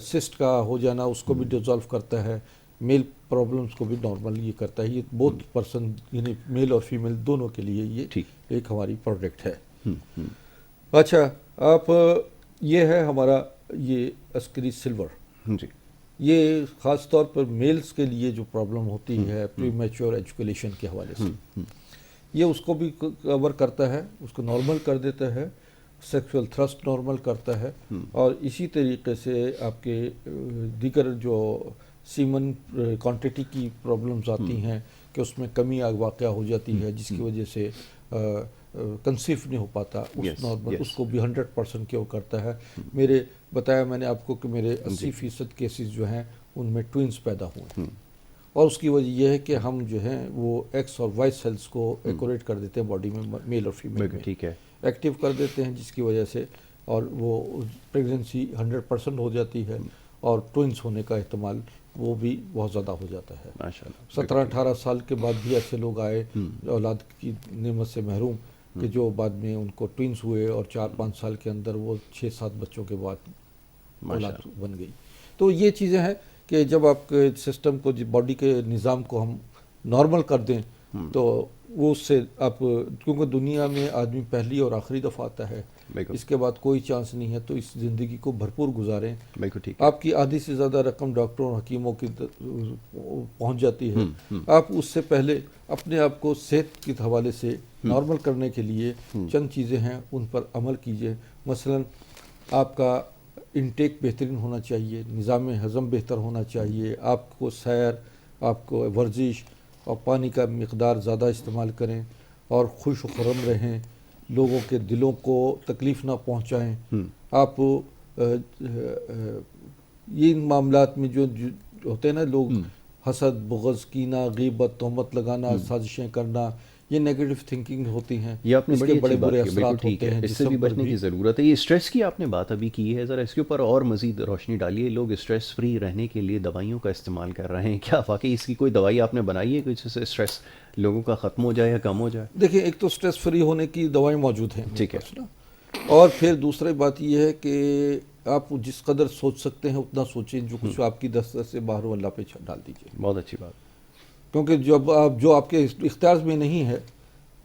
سسٹ کا ہو جانا اس کو بھی ڈیزالو کرتا ہے. میل پرابلمس کو بھی نارمل یہ کرتا ہے. یہ بوتھ پرسن یعنی میل اور فیمیل دونوں کے لیے یہ ایک ہماری پروڈکٹ ہے. اچھا، آپ یہ ہے ہمارا یہ عسکری سلور، جی، یہ خاص طور پر میلز کے لیے جو پرابلم ہوتی ہے پری میچور ایجوکیشن کے حوالے سے، یہ اس کو بھی کور کرتا ہے، اس کو نارمل کر دیتا ہے، سیکسول تھرسٹ نارمل کرتا ہے، اور اسی طریقے سے آپ کے دیگر جو سیمن کوانٹٹی کی پرابلمز آتی ہیں کہ اس میں کمی واقع ہو جاتی ہے جس کی وجہ سے کنسیو نہیں ہو پاتا، اس نارمل اس کو بھی 100% کیور کرتا ہے۔ میرے بتایا میں نے آپ کو کہ میرے 80% کیسز جو ہیں ان میں ٹوئنز پیدا ہوئے، اور اس کی وجہ یہ ہے کہ ہم جو ہیں وہ ایکس اور وائی سیلز کو ایکوریٹ کر دیتے ہیں باڈی میں، میل اور فیمیل میں ٹھیک ہے، ایکٹیو کر دیتے ہیں، جس کی وجہ سے اور وہ پریگننسی 100% ہو جاتی ہے، اور ٹوئنز ہونے کا احتمال وہ بھی بہت زیادہ ہو جاتا ہے۔ 17-18 سال کے بعد بھی ایسے لوگ آئے اولاد کی نعمت سے محروم کہ جو بعد میں ان کو ٹوئنز ہوئے، اور 4-5 سال کے اندر وہ 6-7 بچوں کے بعد اولاد بن گئی۔ تو یہ چیزیں ہیں کہ جب آپ کے سسٹم کو، باڈی کے نظام کو ہم نارمل کر دیں تو وہ اس سے آپ، کیونکہ دنیا میں آدمی پہلی اور آخری دفعہ آتا ہے، اس کے بعد کوئی چانس نہیں ہے، تو اس زندگی کو بھرپور گزاریں۔ آپ کی آدھی سے زیادہ رقم ڈاکٹروں اور حکیموں کی پہنچ جاتی ہے، آپ اس سے پہلے اپنے آپ کو صحت کے حوالے سے نارمل کرنے کے لیے چند چیزیں ہیں ان پر عمل کیجئے۔ مثلا آپ کا انٹیک بہترین ہونا چاہیے، نظام ہضم بہتر ہونا چاہیے، آپ کو سیر، آپ کو ورزش اور پانی کا مقدار زیادہ استعمال کریں، اور خوش و خرم رہیں، لوگوں کے دلوں کو تکلیف نہ پہنچائیں۔ آپ یہ ان معاملات میں جو ہوتے ہیں نا لوگ، حسد، بغض، کینہ، غیبت، تہمت لگانا، سازشیں کرنا، یہ نیگیٹو تھنکنگ ہوتی ہیں، یہ آپ نے اس کے بڑے برے اثرات ہوتے ہیں، اس سے بھی بچنے کی ضرورت ہے۔ یہ اسٹریس کی آپ نے بات ابھی کی ہے، ذرا اس کے اوپر اور مزید روشنی ڈالیے۔ لوگ اسٹریس فری رہنے کے لیے دوائیوں کا استعمال کر رہے ہیں، کیا واقعی اس کی کوئی دوائی آپ نے بنائی ہے کہ جس سے اسٹریس لوگوں کا ختم ہو جائے یا کم ہو جائے؟ دیکھیں، ایک تو اسٹریس فری ہونے کی دوائیں موجود ہیں، ٹھیک ہے، اور پھر دوسری بات یہ ہے کہ آپ جس قدر سوچ سکتے ہیں اتنا سوچیں، جو کچھ آپ کی دسترس سے باہر ہو اللہ پہ ڈال دیجیے۔ بہت اچھی بات، کیونکہ جو آپ کے اختیار میں نہیں ہے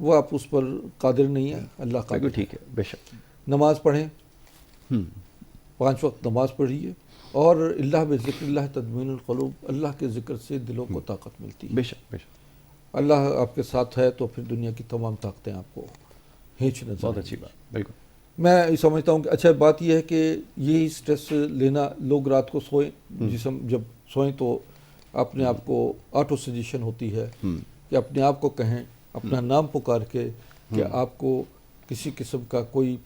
وہ آپ اس پر قادر نہیں ہیں، اللہ قادر ہے۔ ٹھیک ہے، بے شک۔ نماز پڑھیں، 5 وقت نماز پڑھیے، اور اللہ بذکر اللہ تطمئن القلوب، اللہ کے ذکر سے دلوں کو طاقت ملتی ہے۔ بے شک، بے شک۔ اللہ آپ کے ساتھ ہے تو پھر دنیا کی تمام طاقتیں آپ کو ہینچ نظر بہت اچھی بات، بالکل۔ میں سمجھتا ہوں کہ اچھا بات یہ ہے کہ یہی سٹریس لینا، لوگ رات کو سوئیں، جب سوئیں تو اپنے آپ کو آٹو سجیشن ہوتی ہے کہ اپنے آپ کو کہیں، اپنا نام پکار کے کہ آپ کو کسی قسم کا کوئی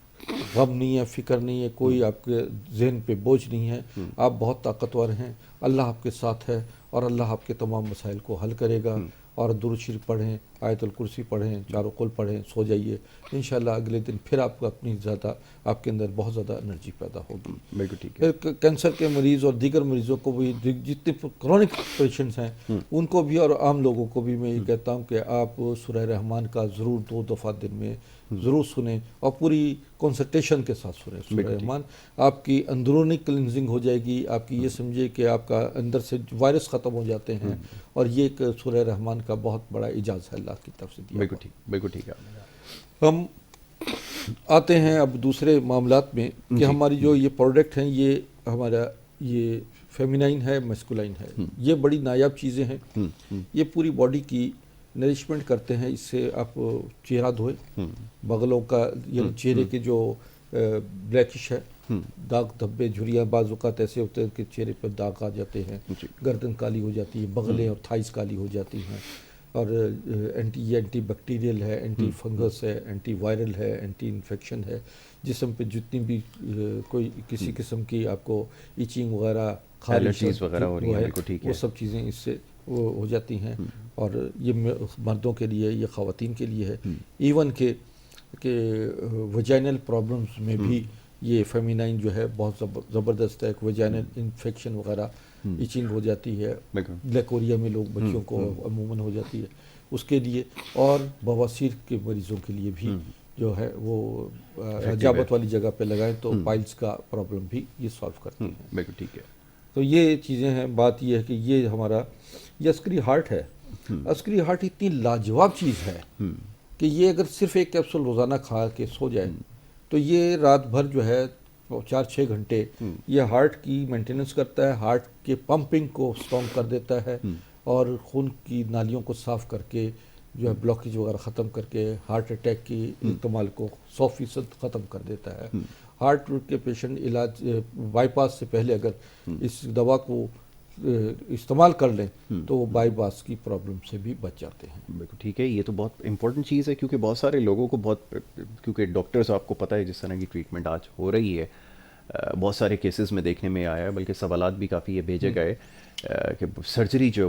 غم نہیں ہے، فکر نہیں ہے، کوئی آپ کے ذہن پہ بوجھ نہیں ہے، آپ بہت طاقتور ہیں، اللہ آپ کے ساتھ ہے، اور اللہ آپ کے تمام مسائل کو حل کرے گا۔ اور درود شریف پڑھیں، آیت الکرسی پڑھیں، چاروں قل پڑھیں، سو جائیے، انشاءاللہ اگلے دن پھر آپ کو اپنی زیادہ، آپ کے اندر بہت زیادہ انرجی پیدا ہوگی۔ بالکل ٹھیک ہے۔ کینسر کے مریض اور دیگر مریضوں کو بھی، جتنے کرونک پیشنٹس ہیں ان کو بھی، اور عام لوگوں کو بھی میں یہ کہتا ہوں کہ آپ سورہ رحمان کا ضرور 2 دفعہ دن میں ضرور سنیں، اور پوری کنسنٹریشن کے ساتھ سنیں سورہ رحمان۔ آپ کی اندرونی کلینزنگ ہو جائے گی، آپ کی یہ سمجھے کہ آپ کا اندر سے وائرس ختم ہو جاتے ہیں، اور یہ ایک سورہ رحمان کا بہت بڑا اعجاز ہے اللہ کی طرف سے دیا۔ بالکل ٹھیک ہے۔ ہم آتے ہیں اب دوسرے معاملات میں کہ ہماری جو یہ پروڈکٹ ہیں، یہ ہمارا یہ فیمینائن ہے، میسکولائن ہے، یہ بڑی نایاب چیزیں ہیں، یہ پوری باڈی کی نرشمنٹ کرتے ہیں۔ اس سے آپ چہرہ دھوئے، بغلوں کا یعنی چہرے کے جو بلیکش ہے، داغ دھبے جھریاں بعض اوقات ایسے ہوتے ہیں کہ چہرے پر داغ آ جاتے ہیں، گردن کالی ہو جاتی ہے، بغلیں اور تھائز کالی ہو جاتی ہیں، اور اینٹی بیکٹیریل ہے، اینٹی فنگس ہے، اینٹی وائرل ہے، اینٹی انفیکشن ہے، جسم پہ جتنی بھی کوئی کسی قسم کی آپ کو ایچنگ وغیرہ، خارش وغیرہ ہو رہی ہے، وہ سب چیزیں اس سے وہ ہو جاتی ہیں۔ اور یہ مردوں کے لیے، یہ خواتین کے لیے ہے، ایون کہ ویجائنل پرابلمز میں بھی یہ فیمینائن جو ہے بہت زبردست ہے۔ ویجائنل انفیکشن وغیرہ، ایچنگ ہو جاتی ہے، گلیکوریا میں لوگ بچوں کو عموماً ہو جاتی ہے، اس کے لیے، اور بواسیر کے مریضوں کے لیے بھی جو ہے وہ حجابت والی جگہ پہ لگائیں تو پائلز کا پرابلم بھی یہ سالو کرتے ہیں۔ بالکل ٹھیک ہے۔ تو یہ چیزیں ہیں۔ بات یہ ہے کہ یہ ہمارا یہ عسکری ہارٹ ہے۔ عسکری ہارٹ اتنی لاجواب چیز ہے کہ یہ اگر صرف ایک کیپسول روزانہ کھا کے سو جائے تو یہ رات بھر جو ہے 4-6 گھنٹے یہ ہارٹ کی مینٹیننس کرتا ہے، ہارٹ کے پمپنگ کو اسٹرانگ کر دیتا ہے اور خون کی نالیوں کو صاف کر کے جو ہے بلاکیج وغیرہ ختم کر کے ہارٹ اٹیک کی احتمال کو 100% ختم کر دیتا ہے۔ ہارٹ کے پیشنٹ علاج بائی پاس سے پہلے اگر اس دوا کو استعمال کر لیں تو وہ بائی پاس کی پرابلم سے بھی بچ جاتے ہیں۔ بالکل ٹھیک ہے، یہ تو بہت امپورٹنٹ چیز ہے کیونکہ بہت سارے لوگوں کو کیونکہ ڈاکٹرز آپ کو پتہ ہے جس طرح کی ٹریٹمنٹ آج ہو رہی ہے، بہت سارے کیسز میں دیکھنے میں آیا ہے، بلکہ سوالات بھی کافی یہ بھیجے گئے کہ سرجری جو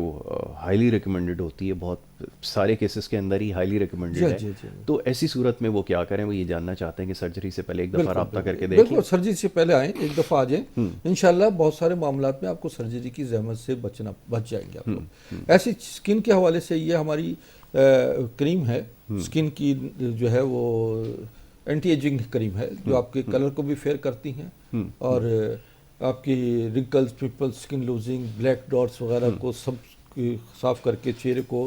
ہائیلی ریکمینڈڈ ہوتی ہے، بہت سارے کیسز کے اندر ہی ہائیلی ریکمینڈڈ ہے، تو ایسی صورت میں وہ کیا کریں؟ وہ یہ جاننا چاہتے ہیں کہ سرجری سے پہلے ایک دفعہ رابطہ کر کے دیکھیں۔ بالکل، سرجری سے پہلے آئیں، ایک دفعہ آ جائیں، انشاءاللہ بہت سارے معاملات میں آپ کو سرجری کی زحمت سے بچ جائیں گے آپ لوگ۔ ایسی اسکن کے حوالے سے یہ ہماری کریم ہے، اسکن کی جو ہے وہ اینٹی ایجنگ کریم ہے جو آپ کے کلر کو بھی فیئر کرتی ہیں اور آپ کی wrinkles, pimples, skin losing, black dots وغیرہ کو سب صاف کر کے چہرے کو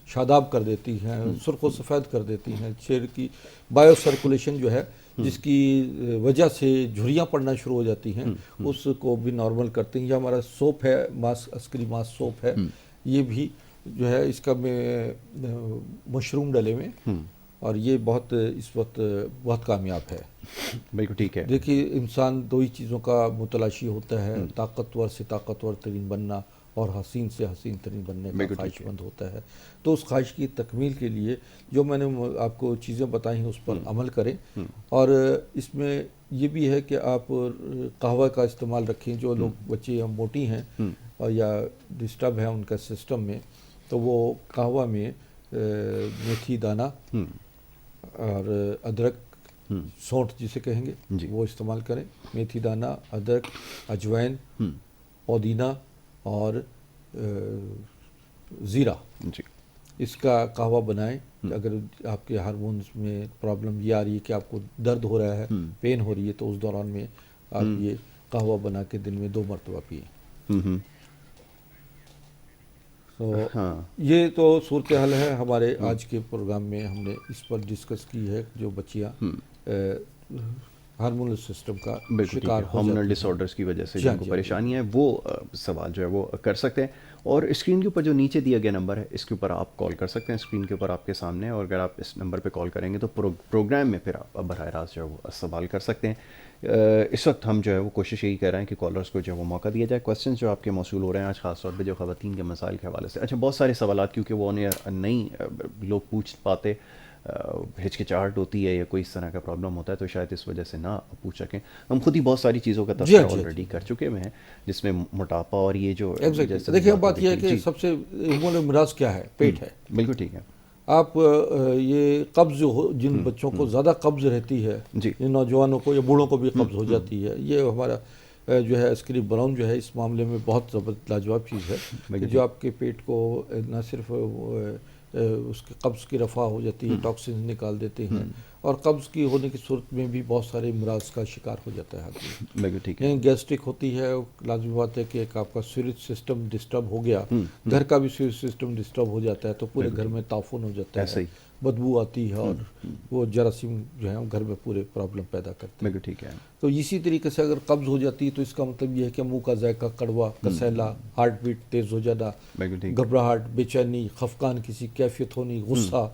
شاداب کر دیتی ہیں، سرخ و سفید کر دیتی ہیں۔ چہرے کی بایو سرکولیشن جو ہے جس کی وجہ سے جھریاں پڑنا شروع ہو جاتی ہیں اس کو بھی نارمل کرتے ہیں۔ یہ ہمارا سوپ ہے، ماسک عسکری ماسک سوپ ہے، یہ بھی جو ہے اس کا میں مشروم ڈلے میں اور یہ بہت اس وقت بہت کامیاب ہے۔ بالکل ٹھیک ہے۔ دیکھیے انسان دو ہی چیزوں کا متلاشی ہوتا ہے، طاقتور سے طاقتور ترین بننا اور حسین سے حسین ترین بننے کا خواہش مند ہوتا ہے۔ تو اس خواہش کی تکمیل کے لیے جو میں نے آپ کو چیزیں بتائی ہیں اس پر عمل کریں، اور اس میں یہ بھی ہے کہ آپ قہوہ کا استعمال رکھیں۔ جو لوگ بچے موٹی ہیں اور یا ڈسٹرب ہیں ان کا سسٹم میں، تو وہ قہوہ میں میتھی دانہ اور ادرک، سونٹ جسے کہیں گے، وہ استعمال کریں۔ میتھی دانہ، ادرک، اجوائن، پودینہ اور زیرہ، اس کا قہوہ بنائیں۔ اگر آپ کے ہارمونز میں پرابلم یہ آ رہی ہے کہ آپ کو درد ہو رہا ہے، پین ہو رہی ہے، تو اس دوران میں آپ یہ قہوہ بنا کے دن میں 2 مرتبہ پئیں۔ تو یہ تو صورتحال ہے ہمارے آج کے پروگرام میں، ہم نے اس پر ڈسکس کی ہے جو بچیاں ہارمونل سسٹم کا شکار ہو ہارمونل ڈس آرڈرز کی وجہ سے جن کو پریشانی ہے وہ سوال جو ہے وہ کر سکتے ہیں، اور اسکرین کے اوپر جو نیچے دیا گیا نمبر ہے اس کے اوپر آپ کال کر سکتے ہیں، اسکرین کے اوپر آپ کے سامنے، اور اگر آپ اس نمبر پہ کال کریں گے تو پروگرام میں پھر آپ براہ راست جو ہے وہ سوال کر سکتے ہیں۔ اس وقت ہم جو ہے وہ کوشش یہی کر رہے ہیں کہ کالرز کو جو ہے وہ موقع دیا جائے۔ کویسچنز جو آپ کے موصول ہو رہے ہیں آج خاص طور پہ جو خواتین کے مسائل کے حوالے سے، اچھا بہت سارے سوالات کیونکہ وہ انہیں نہیں لوگ پوچھ پاتے، ہچکچاہٹ ہوتی ہے یا کوئی اس طرح کا پرابلم ہوتا ہے تو شاید اس وجہ سے نہ پوچھ سکیں۔ ہم خود ہی بہت ساری چیزوں کا تذکرہ آلریڈی کر چکے ہیں جس میں موٹاپا اور یہ جو دیکھیں بات یہ ہے کہ سب سے عموماً امراض کیا ہے؟ پیٹ ہے۔ بالکل ٹھیک ہے۔ آپ یہ قبض جن بچوں کو زیادہ قبض رہتی ہے، نوجوانوں کو یا بوڑھوں کو بھی قبض ہو جاتی ہے، یہ ہمارا جو ہے عسکری براؤن جو ہے اس معاملے میں بہت زبردست لاجواب چیز ہے کہ جو آپ کے پیٹ کو نہ صرف اس کے قبض کی رفع ہو جاتی ہے، ٹاکسنز نکال دیتے ہیں، اور قبض کی ہونے کی صورت میں بھی بہت سارے امراض کا شکار ہو جاتا ہے آدمی۔ یعنی گیسٹرک ہوتی ہے، لازمی بات ہے کہ ایک آپ کا سیوریج سسٹم ڈسٹرب ہو گیا، گھر کا بھی سیوریج سسٹم ڈسٹرب ہو جاتا ہے تو پورے گھر میں تعفن ہو جاتا ہے، بدبو آتی ہے اور وہ جراثیم جو ہے گھر میں پورے پرابلم پیدا کرتے ہیں۔ ٹھیک ہے۔ تو اسی طریقے سے اگر قبض ہو جاتی ہے تو اس کا مطلب یہ ہے کہ منہ کا ذائقہ کڑوا، کسیلا، ہارٹ بیٹ تیز ہو جانا، گھبراہٹ، بے چینی، خفقان کسی کیفیت ہونی، غصہ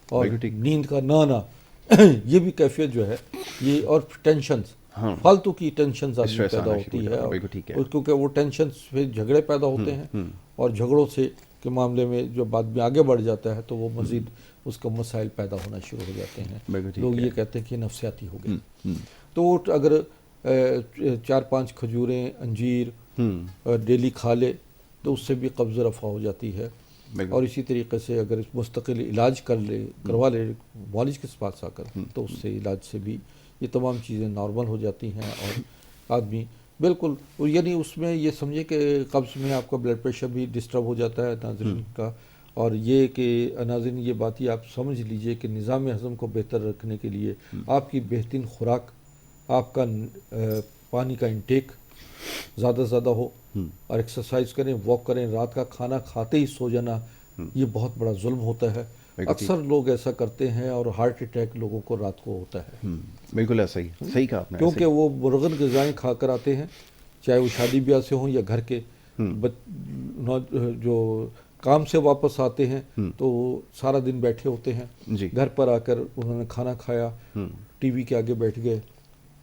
اور نیند کا نہ آنا، یہ بھی کیفیت جو ہے یہ، اور ٹینشنز، فالتو کی ٹینشنز آدمی پیدا ہوتی ہے کیونکہ وہ ٹینشنز پھر جھگڑے پیدا ہوتے ہیں، اور جھگڑوں سے کے معاملے میں جو آدمی آگے بڑھ جاتا ہے تو وہ مزید اس کا مسائل پیدا ہونا شروع ہو جاتے ہیں۔ لوگ یہ کہتے ہیں کہ نفسیاتی ہو گئے۔ تو وہ اگر 4-5 کھجوریں، انجیر ڈیلی کھا لے تو اس سے بھی قبض رفع ہو جاتی ہے، اور اسی طریقے سے اگر مستقل علاج کروا لے معالج کے پاس آ کر تو اس سے علاج سے بھی یہ تمام چیزیں نارمل ہو جاتی ہیں، اور آدمی بالکل، یعنی اس میں یہ سمجھے کہ قبض میں آپ کا بلڈ پریشر بھی ڈسٹرب ہو جاتا ہے ناظرین کا، اور یہ کہ ناظرین یہ بات ہی آپ سمجھ لیجئے کہ نظام ہضم کو بہتر رکھنے کے لیے آپ کی بہترین خوراک، آپ کا پانی کا انٹیک زیادہ زیادہ ہو، اور ایکسرسائز کریں، واک کریں۔ رات کا کھانا کھاتے ہی سو جانا یہ بہت بڑا ظلم ہوتا ہے، اکثر لوگ ایسا کرتے ہیں اور ہارٹ اٹیک لوگوں کو رات کو ہوتا ہے. بالکل ایسا ہی, صحیح کہا آپ نے, کیونکہ وہ مرغن غذائیں کھا کر آتے ہیں, چاہے وہ شادی بیاہ سے ہوں یا گھر کے جو کام سے واپس آتے ہیں تو سارا دن بیٹھے ہوتے ہیں, گھر پر آ کر انہوں نے کھانا کھایا, ٹی وی کے آگے بیٹھ گئے,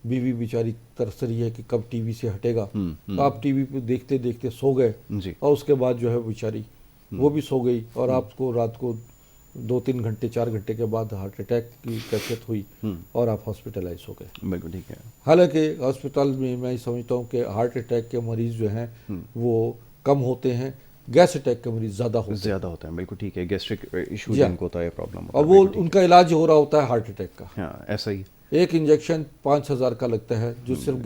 بیوی بیچاری ترس رہی ہے کہ کب ٹی وی سے ہٹے گا, تو آپ ٹی وی پہ دیکھتے دیکھتے سو گئے, اور اس کے بعد جو ہے بیچاری وہ بھی سو گئی, اور آپ کو رات کو 2-3 گھنٹے 4 گھنٹے کے بعد ہارٹ اٹیک کی کیفیت ہوئی اور آپ ہاسپٹلائز ہو گئے. بالکل ٹھیک ہے. حالانکہ ہاسپٹل میں سمجھتا ہوں کہ ہارٹ اٹیک کے مریض جو ہیں وہ کم ہوتے ہیں, گیس اٹیک کے مریض زیادہ ہوتے ہیں. بالکل ٹھیک ہے, گیسٹرک ایشو جن کو ہوتا ہے پرابلم ہوتا ہے, اور وہ ان کا علاج ہو رہا ہوتا ہے ہارٹ اٹیک کا. ہاں ایسا ہی, ایک انجیکشن 5,000 کا لگتا ہے جو صرف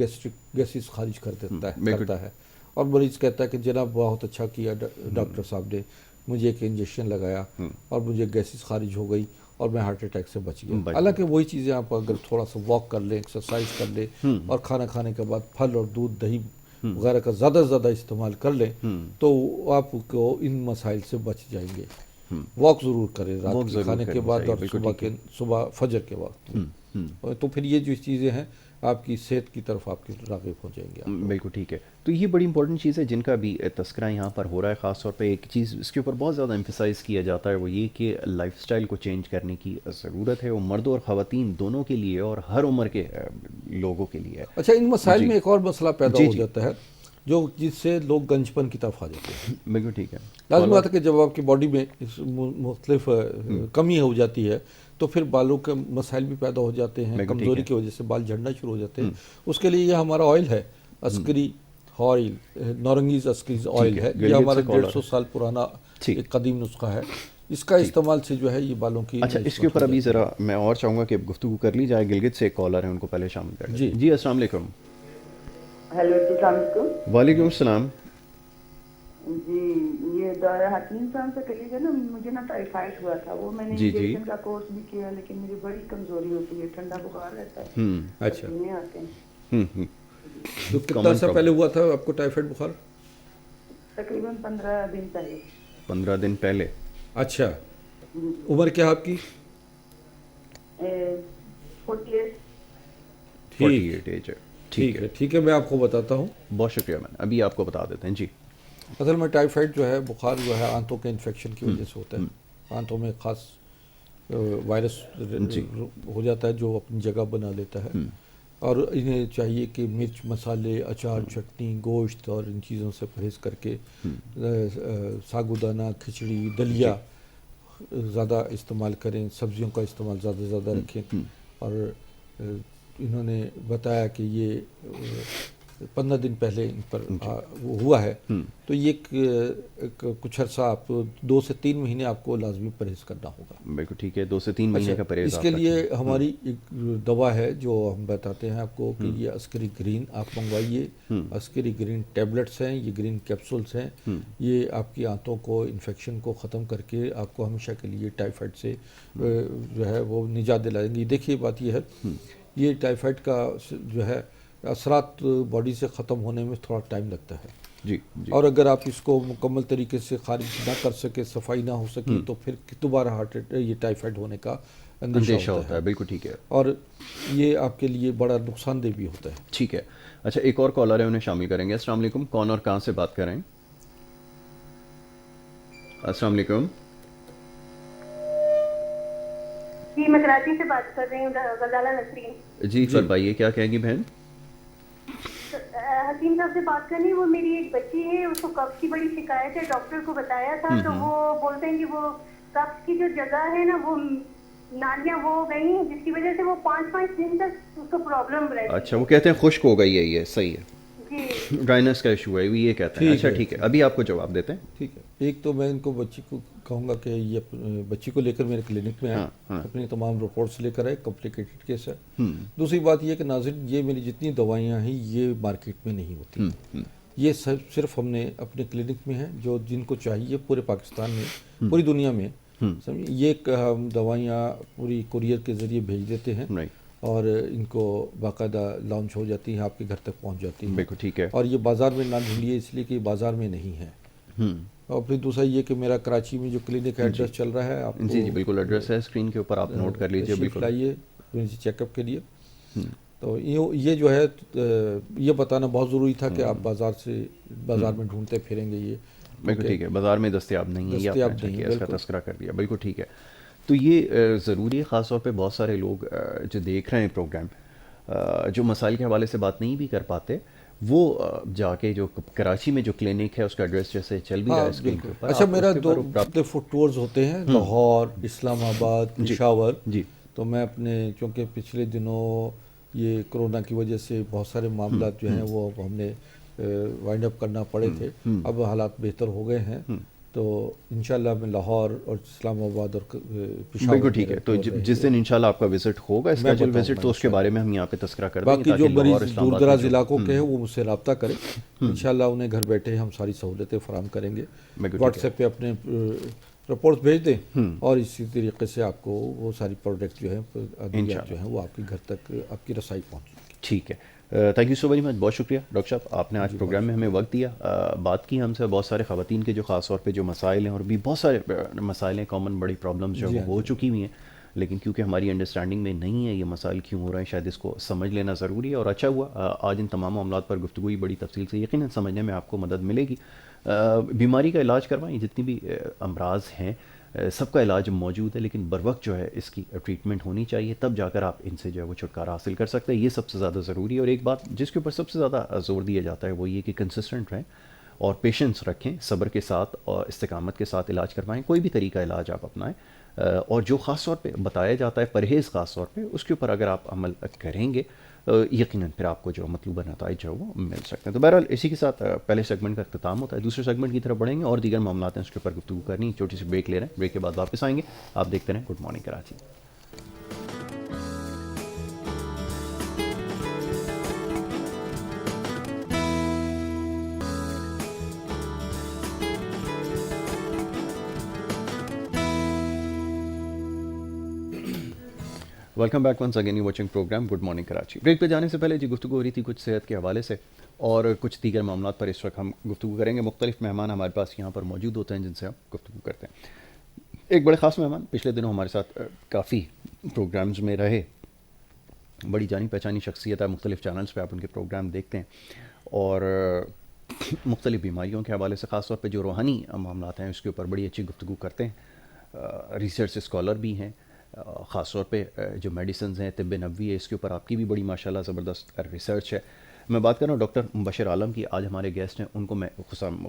گیسز خارج کرتا ہے, اور مریض کہتا ہے کہ جناب بہت اچھا کیا ڈاکٹر صاحب نے, مجھے ایک انجیکشن لگایا اور مجھے گیسز خارج ہو گئی اور میں ہارٹ اٹیک سے بچ گیا. حالانکہ وہی چیزیں آپ اگر تھوڑا سا واک کر لیں, ایکسرسائز کر لیں, اور کھانا کھانے کے بعد پھل اور دودھ دہی وغیرہ کا زیادہ سے زیادہ استعمال کر لیں تو آپ کو ان مسائل سے بچ جائیں گے. واک ضرور کریں رات کے کھانے کے بعد اور صبح فجر کے وقت, تو پھر یہ جو چیزیں ہیں آپ کی صحت کی طرف آپ کی راغب ہو جائیں گے. بالکل ٹھیک ہے. تو یہ بڑی امپورٹنٹ چیز ہے جن کا بھی تذکرہ یہاں پر ہو رہا ہے. خاص طور پہ ایک چیز اس کے اوپر بہت زیادہ ایمفیسائز کیا جاتا ہے, وہ یہ کہ لائف سٹائل کو چینج کرنے کی ضرورت ہے, وہ مرد اور خواتین دونوں کے لیے اور ہر عمر کے لوگوں کے لیے. اچھا, ان مسائل میں ایک اور مسئلہ پیدا ہو جاتا ہے جس سے لوگ گنجپن کی طرف آ جاتے ہیں. بالکل ٹھیک ہے. لازمی بات ہے کہ جب آپ کی باڈی میں مختلف کمی ہو جاتی ہے تو پھر بالوں کے مسائل بھی پیدا ہو جاتے ہیں, کمزوری کی وجہ سے بال جھڑنا شروع ہو جاتے ہیں. اس کے لیے یہ ہمارا آئل ہے, عسکری آئل, نورنگیز عسکری آئل ہے, یہ ہمارا 150 سال پرانا ایک قدیم نسخہ ہے. اس کا استعمال سے جو ہے یہ بالوں کی. اچھا, اس کے اوپر ابھی ذرا میں اور چاہوں گا کہ گفتگو کر لی جائے. گلگت سے ایک کالر ہے, ان کو پہلے شامل کر لیں. جی السلام علیکم. ہیلو, السلام علیکم. وعلیکم السلام. جی یہ دورہ حکیم صاحب سے کہیے گا نا, مجھے نا ٹائیفائڈ ہوا تھا, وہ میں نے انجیکشن کا کورس بھی کیا لیکن مجھے بڑی کمزوری ہوتی ہے, ٹھنڈا بخار رہتا ہے. اچھا, آتے ہیں. تو کتنا عرصہ پہلے ہوا تھا آپ کو ٹائیفائڈ بخار؟ تقریباً 15 دن پہلے. 15 دن پہلے. اچھا, عمر کیا آپ کی؟ 48. ٹھیک ہے, میں آپ کو بتاتا ہوں. بہت شکریہ, میں ابھی آپ کو بتا دیتے ہیں. جی اصل میں ٹائیفائڈ جو ہے بخار جو ہے آنتوں کے انفیکشن کی وجہ سے ہوتا ہے. آنتوں میں خاص وائرس ہو جاتا ہے جو اپنی جگہ بنا لیتا ہے, اور انہیں چاہیے کہ مرچ مسالے, اچار, چٹنی, گوشت اور ان چیزوں سے پرہیز کر کے ساگودانہ, کھچڑی, دلیا زیادہ استعمال کریں, سبزیوں کا استعمال زیادہ سے زیادہ رکھیں. اور انہوں نے بتایا کہ یہ 15 دن پہلے ان پر ہوا ہے, تو یہ کچھ عرصہ آپ 2 سے 3 مہینے آپ کو لازمی پرہیز کرنا ہوگا. بالکل ٹھیک ہے, 2 سے 3 مہینے کا پرہیز. اس کے لیے ہماری ایک دوا ہے جو ہم بتاتے ہیں آپ کو کہ یہ عسکری گرین آپ منگوائیے. عسکری گرین ٹیبلٹس ہیں, یہ گرین کیپسولس ہیں, یہ آپ کی آنتوں کو انفیکشن کو ختم کر کے آپ کو ہمیشہ کے لیے ٹائیفائڈ سے جو ہے وہ نجات دلائیں گی. دیکھیے بات یہ ہے, یہ ٹائیفائڈ کا جو ہے اثرات باڈی سے ختم ہونے میں تھوڑا ٹائم لگتا ہے. جی. اور اگر آپ اس کو مکمل طریقے سے خارج نہ کر سکے, صفائی نہ ہو سکی, تو پھر دوبارہ یہ ٹائیفائڈ ہونے کا اندیشہ ہوتا ہے. بالکل ٹھیک ہے, اور یہ آپ کے لیے بڑا نقصان دہ بھی ہوتا ہے. ٹھیک ہے. اچھا, ایک اور کالر ہے, انہیں شامل کریں گے. السلام علیکم, کون اور کہاں سے بات کر رہے ہیں؟ السلام علیکم. جی میں کراچی سے بات کر رہی ہوں, غزالہ نسرین. جی فرمائیے, کیا کہیں گی بہن؟ حکیم صاحب سے بات کرنی. وہ میری ایک بچی ہے, اس کو قبض کی بڑی شکایت ہے, ڈاکٹر کو بتایا تھا تو وہ بولتے ہیں کہ وہ قبض کی جو جگہ ہے نا وہ نالیاں وہ ہو گئی ہیں جس کی وجہ سے وہ 5 دن تک اس کو پرابلم رہتی ہے. اچھا, وہ کہتے ہیں خشک ہو گئی ہے, یہ صحیح ہے, جی ڈرائنس کا ایشو ہے, یہ کہتے ہیں. اچھا ٹھیک ہے, ابھی آپ کو جواب دیتے ہیں. ٹھیک ہے. ایک تو میں ان کو بچی کو کہوں گا کہ یہ بچی کو لے کر میرے کلینک میں آئے, اپنی تمام رپورٹس لے کر آئے, کمپلیکیٹڈ کیس ہے. دوسری بات یہ کہ ناظرین, یہ میری جتنی دوائیاں ہیں یہ مارکیٹ میں نہیں ہوتی, یہ صرف ہم نے اپنے کلینک میں ہیں جو جن کو چاہیے پورے پاکستان میں, پوری دنیا میں. یہ ہم دوائیاں پوری کوریئر کے ذریعے بھیج دیتے ہیں اور ان کو باقاعدہ لانچ ہو جاتی ہیں, آپ کے گھر تک پہنچ جاتی ہیں. بالکل ٹھیک ہے. اور یہ بازار میں نہ ڈھونڈیے اس لیے کہ بازار میں نہیں ہے, اور پھر دوسرا یہ کہ میرا کراچی میں جو کلینک ایڈریس چل رہا ہے آپ جی بالکل ایڈریس ہے اسکرین کے اوپر، آپ نوٹ کر لیجیے، بالکل آئیے چیک اپ کے لیے. تو یہ جو ہے یہ بتانا بہت ضروری تھا کہ آپ بازار میں ڈھونڈتے پھریں گے، یہ بالکل ٹھیک ہے، بازار میں دستیاب نہیں ہے، یہ آپ نے اس کا تذکرہ کر دیا، بالکل ٹھیک ہے. تو یہ ضروری ہے، خاص طور پہ بہت سارے لوگ جو دیکھ رہے ہیں پروگرام، جو مسائل کے حوالے سے بات نہیں بھی کر پاتے، وہ جا کے جو کراچی میں جو کلینک ہے اس کا ایڈریس جیسے چل بھی رہا ہے اسکرین کے اوپر. اچھا، میرا 2 فٹ ٹورز ہوتے ہیں، لاہور، اسلام آباد، پشاور. جی تو میں اپنے چونکہ پچھلے دنوں یہ کرونا کی وجہ سے بہت سارے معاملات جو ہیں وہ ہم نے وائنڈ اپ کرنا پڑے تھے، اب حالات بہتر ہو گئے ہیں. تو انشاءاللہ میں لاہور اور اسلام آباد اور پشاور. بالکل ٹھیک ہے. تو جس دن انشاءاللہ آپ کا وزٹ ہوگا، اسکیجول وزٹ، تو اس کے بارے میں ہم یہاں پہ تذکرہ کر دیں گے. باقی جو مریض دور دراز علاقوں کے ہیں وہ مجھ سے رابطہ کریں، انشاءاللہ انہیں گھر بیٹھے ہم ساری سہولتیں فراہم کریں گے. واٹس ایپ پہ اپنے رپورٹ بھیج دیں اور اسی طریقے سے آپ کو وہ ساری پروڈکٹ جو ہیں ادویات جو ہیں وہ آپ کے گھر تک آپ کی رسائی پہنچ جائے گی. ٹھیک ہے. Thank you so very much, بہت شکریہ ڈاکٹر صاحب، آپ نے آج پروگرام میں ہمیں وقت دیا، بات کی ہم سے بہت سارے خواتین کے جو خاص طور پہ جو مسائل ہیں، اور بھی بہت سارے مسائل ہیں، کامن بڑی پرابلمز جو ہو چکی ہوئی ہیں، لیکن کیونکہ ہماری انڈرسٹینڈنگ میں نہیں ہے یہ مسائل کیوں ہو رہے ہیں، شاید اس کو سمجھ لینا ضروری ہے. اور اچھا ہوا آج ان تمام معاملات پر گفتگو بڑی تفصیل سے، یقیناً سمجھنے میں آپ کو مدد ملے گی. بیماری کا علاج کروائیں، جتنی بھی امراض ہیں سب کا علاج موجود ہے، لیکن بر وقت جو ہے اس کی ٹریٹمنٹ ہونی چاہیے، تب جا کر آپ ان سے جو ہے وہ چھٹکارا حاصل کر سکتے ہیں. یہ سب سے زیادہ ضروری ہے. اور ایک بات جس کے اوپر سب سے زیادہ زور دیا جاتا ہے وہ یہ کہ کنسسٹنٹ رہیں اور پیشنس رکھیں، صبر کے ساتھ اور استقامت کے ساتھ علاج کروائیں. کوئی بھی طریقہ علاج آپ اپنائیں، اور جو خاص طور پہ بتایا جاتا ہے پرہیز، خاص طور پہ اس کے اوپر اگر آپ عمل کریں گے یقیناً پھر آپ کو جو مطلوبہ نتائج جو ہے وہ مل سکتے ہیں. تو بہرحال اسی کے ساتھ پہلے سیگمنٹ کا اختتام ہوتا ہے. دوسرے سیگمنٹ کی طرف بڑھیں گے اور دیگر معاملات ہیں اس کے اوپر گفتگو کرنی. چھوٹی سی بریک لے رہے ہیں، بریک کے بعد واپس آئیں گے. آپ دیکھتے رہیں good morning Karachi. Welcome back once again, you watching program good morning Karachi. Break پہ جانے سے پہلے جی گفتگو ہو رہی تھی کچھ صحت کے حوالے سے اور کچھ دیگر معاملات پر. اس وقت ہم گفتگو کریں گے. مختلف مہمان ہمارے پاس یہاں پر موجود ہوتے ہیں جن سے ہم گفتگو کرتے ہیں. ایک بڑے خاص مہمان پچھلے دنوں ہمارے ساتھ کافی پروگرامز میں رہے، بڑی جانی پہچانی شخصیت ہے، مختلف چینلز پہ آپ ان کے پروگرام دیکھتے ہیں، اور مختلف بیماریوں کے حوالے سے خاص طور پہ جو روحانی معاملات ہیں اس کے اوپر بڑی اچھی گفتگو کرتے ہیں. ریسرچ اسکالر بھی ہیں، خاص طور پہ جو میڈیسنز ہیں، طب نبوی ہے، اس کے اوپر آپ کی بھی بڑی ماشاءاللہ زبردست ریسرچ ہے. میں بات کر رہا ہوں ڈاکٹر مبشر عالم کی. آج ہمارے گیسٹ ہیں، ان کو میں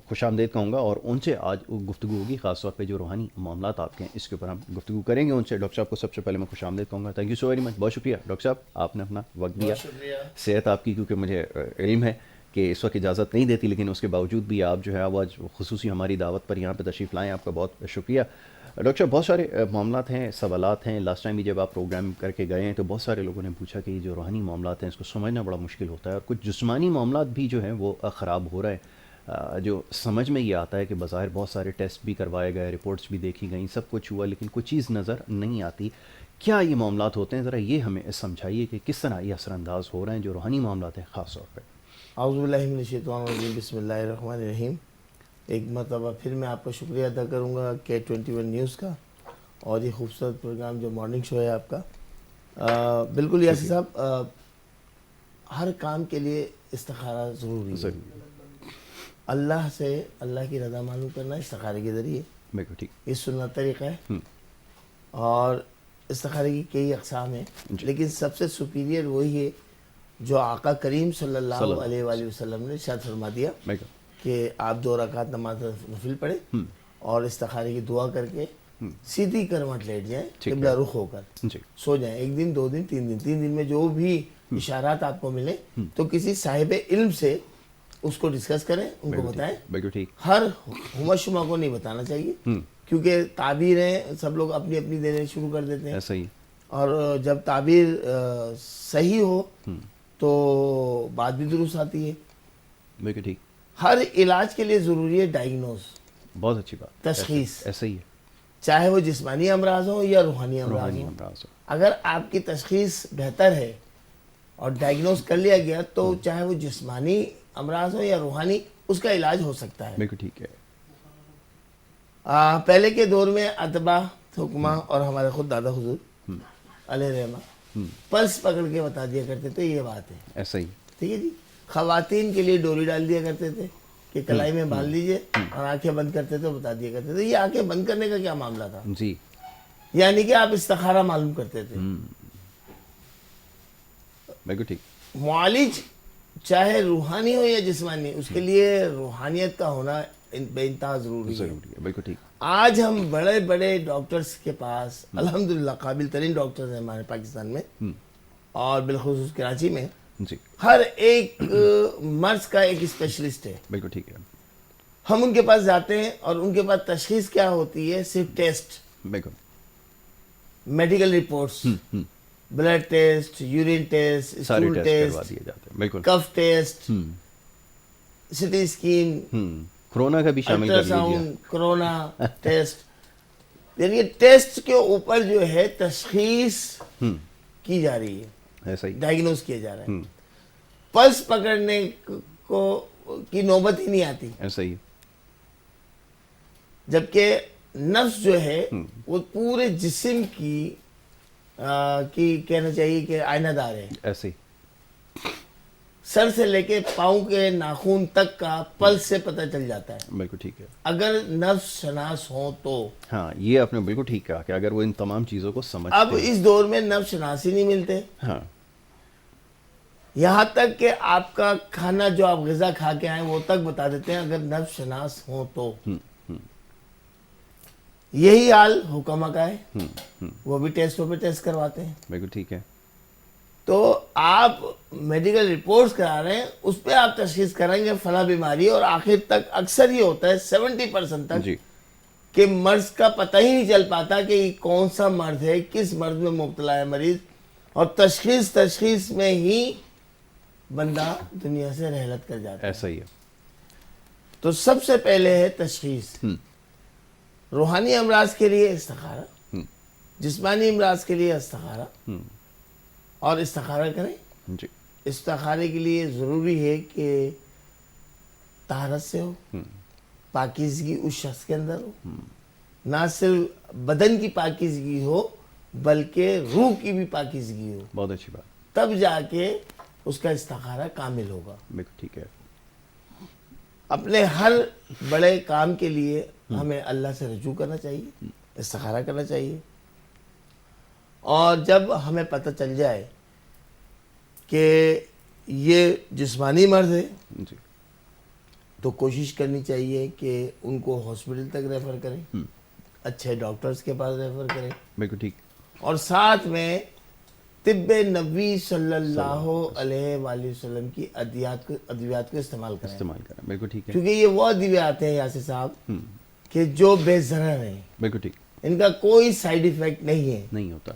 خوش آمدید کہوں گا اور ان سے آج گفتگو ہوگی. خاص طور پہ جو روحانی معاملات آپ کے ہیں اس کے اوپر ہم گفتگو کریں گے ان سے. ڈاکٹر صاحب کو سب سے پہلے میں خوش آمدید کہوں گا. Thank you so very much, بہت شکریہ ڈاکٹر صاحب، آپ نے اپنا وقت دیا. صحت آپ کی، کیونکہ مجھے علم ہے کہ اس وقت اجازت نہیں دیتی، لیکن اس کے باوجود بھی آپ جو ہے وہ آج خصوصی ہماری دعوت پر یہاں پہ تشریف لائیں. آپ کا بہت شکریہ. ڈاکٹر صاحب بہت سارے معاملات ہیں، سوالات ہیں. لاسٹ ٹائم بھی جب آپ پروگرام کر کے گئے ہیں تو بہت سارے لوگوں نے پوچھا کہ یہ جو روحانی معاملات ہیں اس کو سمجھنا بڑا مشکل ہوتا ہے، اور کچھ جسمانی معاملات بھی جو ہیں وہ خراب ہو رہے ہیں. جو سمجھ میں یہ آتا ہے کہ بظاہر بہت سارے ٹیسٹ بھی کروائے گئے، رپورٹس بھی دیکھی گئیں، سب کچھ ہوا، لیکن کوئی چیز نظر نہیں آتی. کیا یہ معاملات ہوتے ہیں؟ ذرا یہ ہمیں سمجھائیے کہ کس طرح یہ اثر انداز ہو رہے ہیں جو روحانی معاملات ہیں خاص طور پہ. اعوذ باللہ من الشیطان الرجیم، بسم اللہ الرحمن الرحیم. ایک مرتبہ پھر میں آپ کا شکریہ ادا کروں گا K21 نیوز کا اور یہ خوبصورت پروگرام جو مارننگ شو ہے آپ کا. بالکل یاسر صاحب، ہر کام کے لیے استخارہ ضروری ہے. اللہ سے اللہ کی رضا معلوم کرنا استخارے کے ذریعے، بالکل ٹھیک، یہ سنت طریقہ ہے. اور استخارے کی کئی اقسام ہیں، لیکن سب سے سپیریئر وہی ہے جو آقا کریم صلی اللہ علیہ وآلہ وسلم نے ارشاد فرما دیا کہ آپ 2 رکعت نماز نفل پڑھیں اور استخارے کی دعا کر کے سیدھی کروٹ لیٹ جائیں، قبلہ رخ ہو کر سو جائیں. 1 دن 2 دن 3 دن، 3 دن میں جو بھی اشارات آپ کو ملیں تو کسی صاحب علم سے اس کو ڈسکس کریں، ان کو بتائیں. ہر ہما شما کو نہیں بتانا چاہیے، کیونکہ تعبیریں سب لوگ اپنی اپنی دینے شروع کر دیتے ہیں، اور جب تعبیر صحیح ہو تو بات بھی درست آتی ہے. بالکل ٹھیک. ہر علاج کے لیے ضروری ہے ڈائگنوز، بہت اچھی بات، تشخیص. ایسا ہی ہے، چاہے وہ جسمانی امراض ہو یا روحانی امراض ہو. اگر آپ کی تشخیص بہتر ہے اور ڈائگنوز کر لیا گیا تو چاہے وہ جسمانی امراض ہو یا روحانی، اس کا علاج ہو سکتا ہے. بالکل ٹھیک ہے. پہلے کے دور میں اتباع حکمہ اور ہمارے خود دادا حضور علیہ رحمہ پلس پکڑ کے بتا دیا کرتے تھے یہ بات ہے. ایسا ہی. ٹھیک ہے جی. خواتین کے لیے ڈوری ڈال دیا کرتے تھے کہ کلائی میں باندھ لیجئے اور آنکھیں بند کرتے تھے بتا دیا کرتے تھے. یہ آنکھیں بند کرنے کا کیا معاملہ تھا جی؟ یعنی کہ آپ استخارہ معلوم کرتے تھے. بالکل ٹھیک. معالج چاہے روحانی ہو یا جسمانی اس کے لیے روحانیت کا ہونا بے انتہا ضروری ہے. بالکل ٹھیک. آج ہم بڑے بڑے ڈاکٹرز کے پاس الحمدللہ قابل ترین ڈاکٹرز ہیں ہمارے پاکستان میں اور بالخصوص کراچی میں. جی. ہر ایک مرض کا ایک اسپیشلسٹ ہے. بالکل ٹھیک ہے. ہم ان کے پاس جاتے ہیں اور ان کے پاس تشخیص کیا ہوتی ہے؟ صرف ٹیسٹ. بالکل. Medical reports, blood test, urine test, stool test, بالکل cough test, CT scan, corona کا بھی شامل کر لیجیے، کرونا ٹیسٹ. یعنی ٹیسٹ کے اوپر جو ہے تشخیص کی جا رہی ہے، ایسا ہی ڈائگنوز کیا جا رہا ہے. پلس پکڑنے کو کی نوبت ہی نہیں آتی. ایسا ہی. جبکہ نفس جو ہے وہ پورے جسم کی کہنا چاہیے کہ آئینہ دار ہے. ایسے ہی. سر سے لے کے پاؤں کے ناخن تک کا پلس سے پتہ چل جاتا ہے. بالکل ٹھیک ہے. اگر نفس شناس ہو تو. ہاں یہ آپ نے بالکل ٹھیک کہا کہ اگر وہ ان تمام چیزوں کو سمجھتے. اب اس دور میں نفس شناس ہی نہیں ملتے. ہاں. یہاں تک کہ آپ کا کھانا جو آپ غذا کھا کے آئیں وہ تک بتا دیتے ہیں اگر نفس شناس ہو تو. یہی حال حکمہ کا ہے، وہ بھی ٹیسٹوں پہ ٹیسٹ کرواتے ہیں. بالکل ٹھیک ہے. تو آپ میڈیکل رپورٹس کرا رہے ہیں اس پہ آپ تشخیص کریں گے فلاں بیماری، اور آخر تک اکثر یہ ہوتا ہے 70% تک جی کہ مرض کا پتہ ہی نہیں چل پاتا کہ یہ کون سا مرض ہے، کس مرض میں مبتلا ہے مریض، اور تشخیص میں ہی بندہ دنیا سے رحلت کر جاتا ہے. ایسا ہی ہے. تو سب سے پہلے ہے تشخیص. روحانی امراض کے لیے استخارہ، جسمانی امراض کے لیے استخارہ، اور استخارہ کریں. جی. استخارے کے لیے ضروری ہے کہ طہارت سے ہو، پاکیزگی اس شخص کے اندر ہو، نہ صرف بدن کی پاکیزگی ہو بلکہ روح کی بھی پاکیزگی ہو. بہت اچھی بات. تب جا کے اس کا استخارہ کامل ہوگا. بالکل ٹھیک ہے. اپنے ہر بڑے کام کے لیے ہمیں اللہ سے رجوع کرنا چاہیے، استخارہ کرنا چاہیے. اور جب ہمیں پتہ چل جائے کہ یہ جسمانی مرض ہے جی تو کوشش کرنی چاہیے کہ ان کو ہاسپٹل تک ریفر کریں، اچھے ڈاکٹرز کے پاس ریفر کریں. بالکل ٹھیک. اور ساتھ میں طب نبوی صلی اللہ علیہ وآلہ وسلم کی ادویات کو استعمال کریں. بالکل ٹھیک ہے. کیونکہ یہ وہ ادویات ہیں یاسر صاحب کہ جو بے ضرر ہیں. بالکل ٹھیک. ان کا کوئی سائیڈ ایفیکٹ نہیں ہوتا.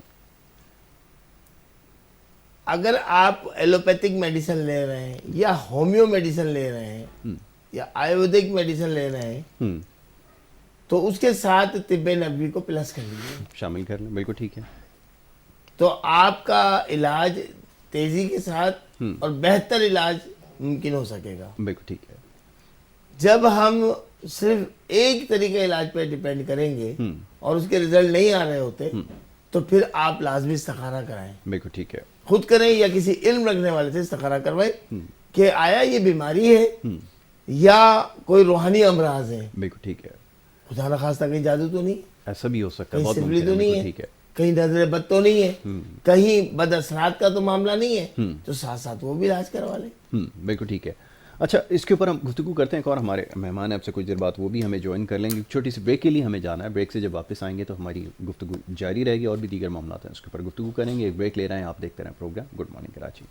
اگر آپ ایلوپیتھک میڈیسن لے رہے ہیں یا ہومیو میڈیسن لے رہے ہیں یا آیورویدک میڈیسن لے رہے ہیں تو اس کے ساتھ طب نبوی کو پلس کر لیجیے، شامل کر لیں. بالکل ٹھیک ہے. تو آپ کا علاج تیزی کے ساتھ اور بہتر علاج ممکن ہو سکے گا. بالکل ٹھیک ہے. جب ہم صرف ایک طریقے علاج پہ ڈیپینڈ کریں گے اور اس کے رزلٹ نہیں آ رہے ہوتے تو پھر آپ لازمی استخارہ کرائیں. بالکل ٹھیک ہے. خود کریں یا کسی علم رکھنے والے سے استخارہ کروائیں کہ آیا یہ بیماری ہے یا کوئی روحانی امراض ہے. بالکل ٹھیک ہے. خدا نخواستہ کہیں جادو تو نہیں، ایسا بھی ہو سکتا ہے، کہیں بہت سفلی ممکن تو نہیں ٹھیک ہے، ہے. کہیں نظر بد تو نہیں ہے، کہیں بد اثرات کا تو معاملہ نہیں ہے، تو ساتھ ساتھ وہ بھی علاج کروا لیں. بالکل ٹھیک ہے. اچھا اس کے اوپر ہم گفتگو کرتے ہیں. ایک اور ہمارے مہمان ہیں آپ سے کچھ دیر بعد وہ بھی ہمیں جوائن کر لیں گے. چھوٹی سی بریک کے لیے ہمیں جانا ہے. بریک سے جب واپس آئیں گے تو ہماری گفتگو جاری رہے گی اور بھی دیگر معاملات ہیں اس کے اوپر گفتگو کریں گے. ایک بریک لے رہے ہیں. آپ دیکھتے رہیں program good morning Karachi.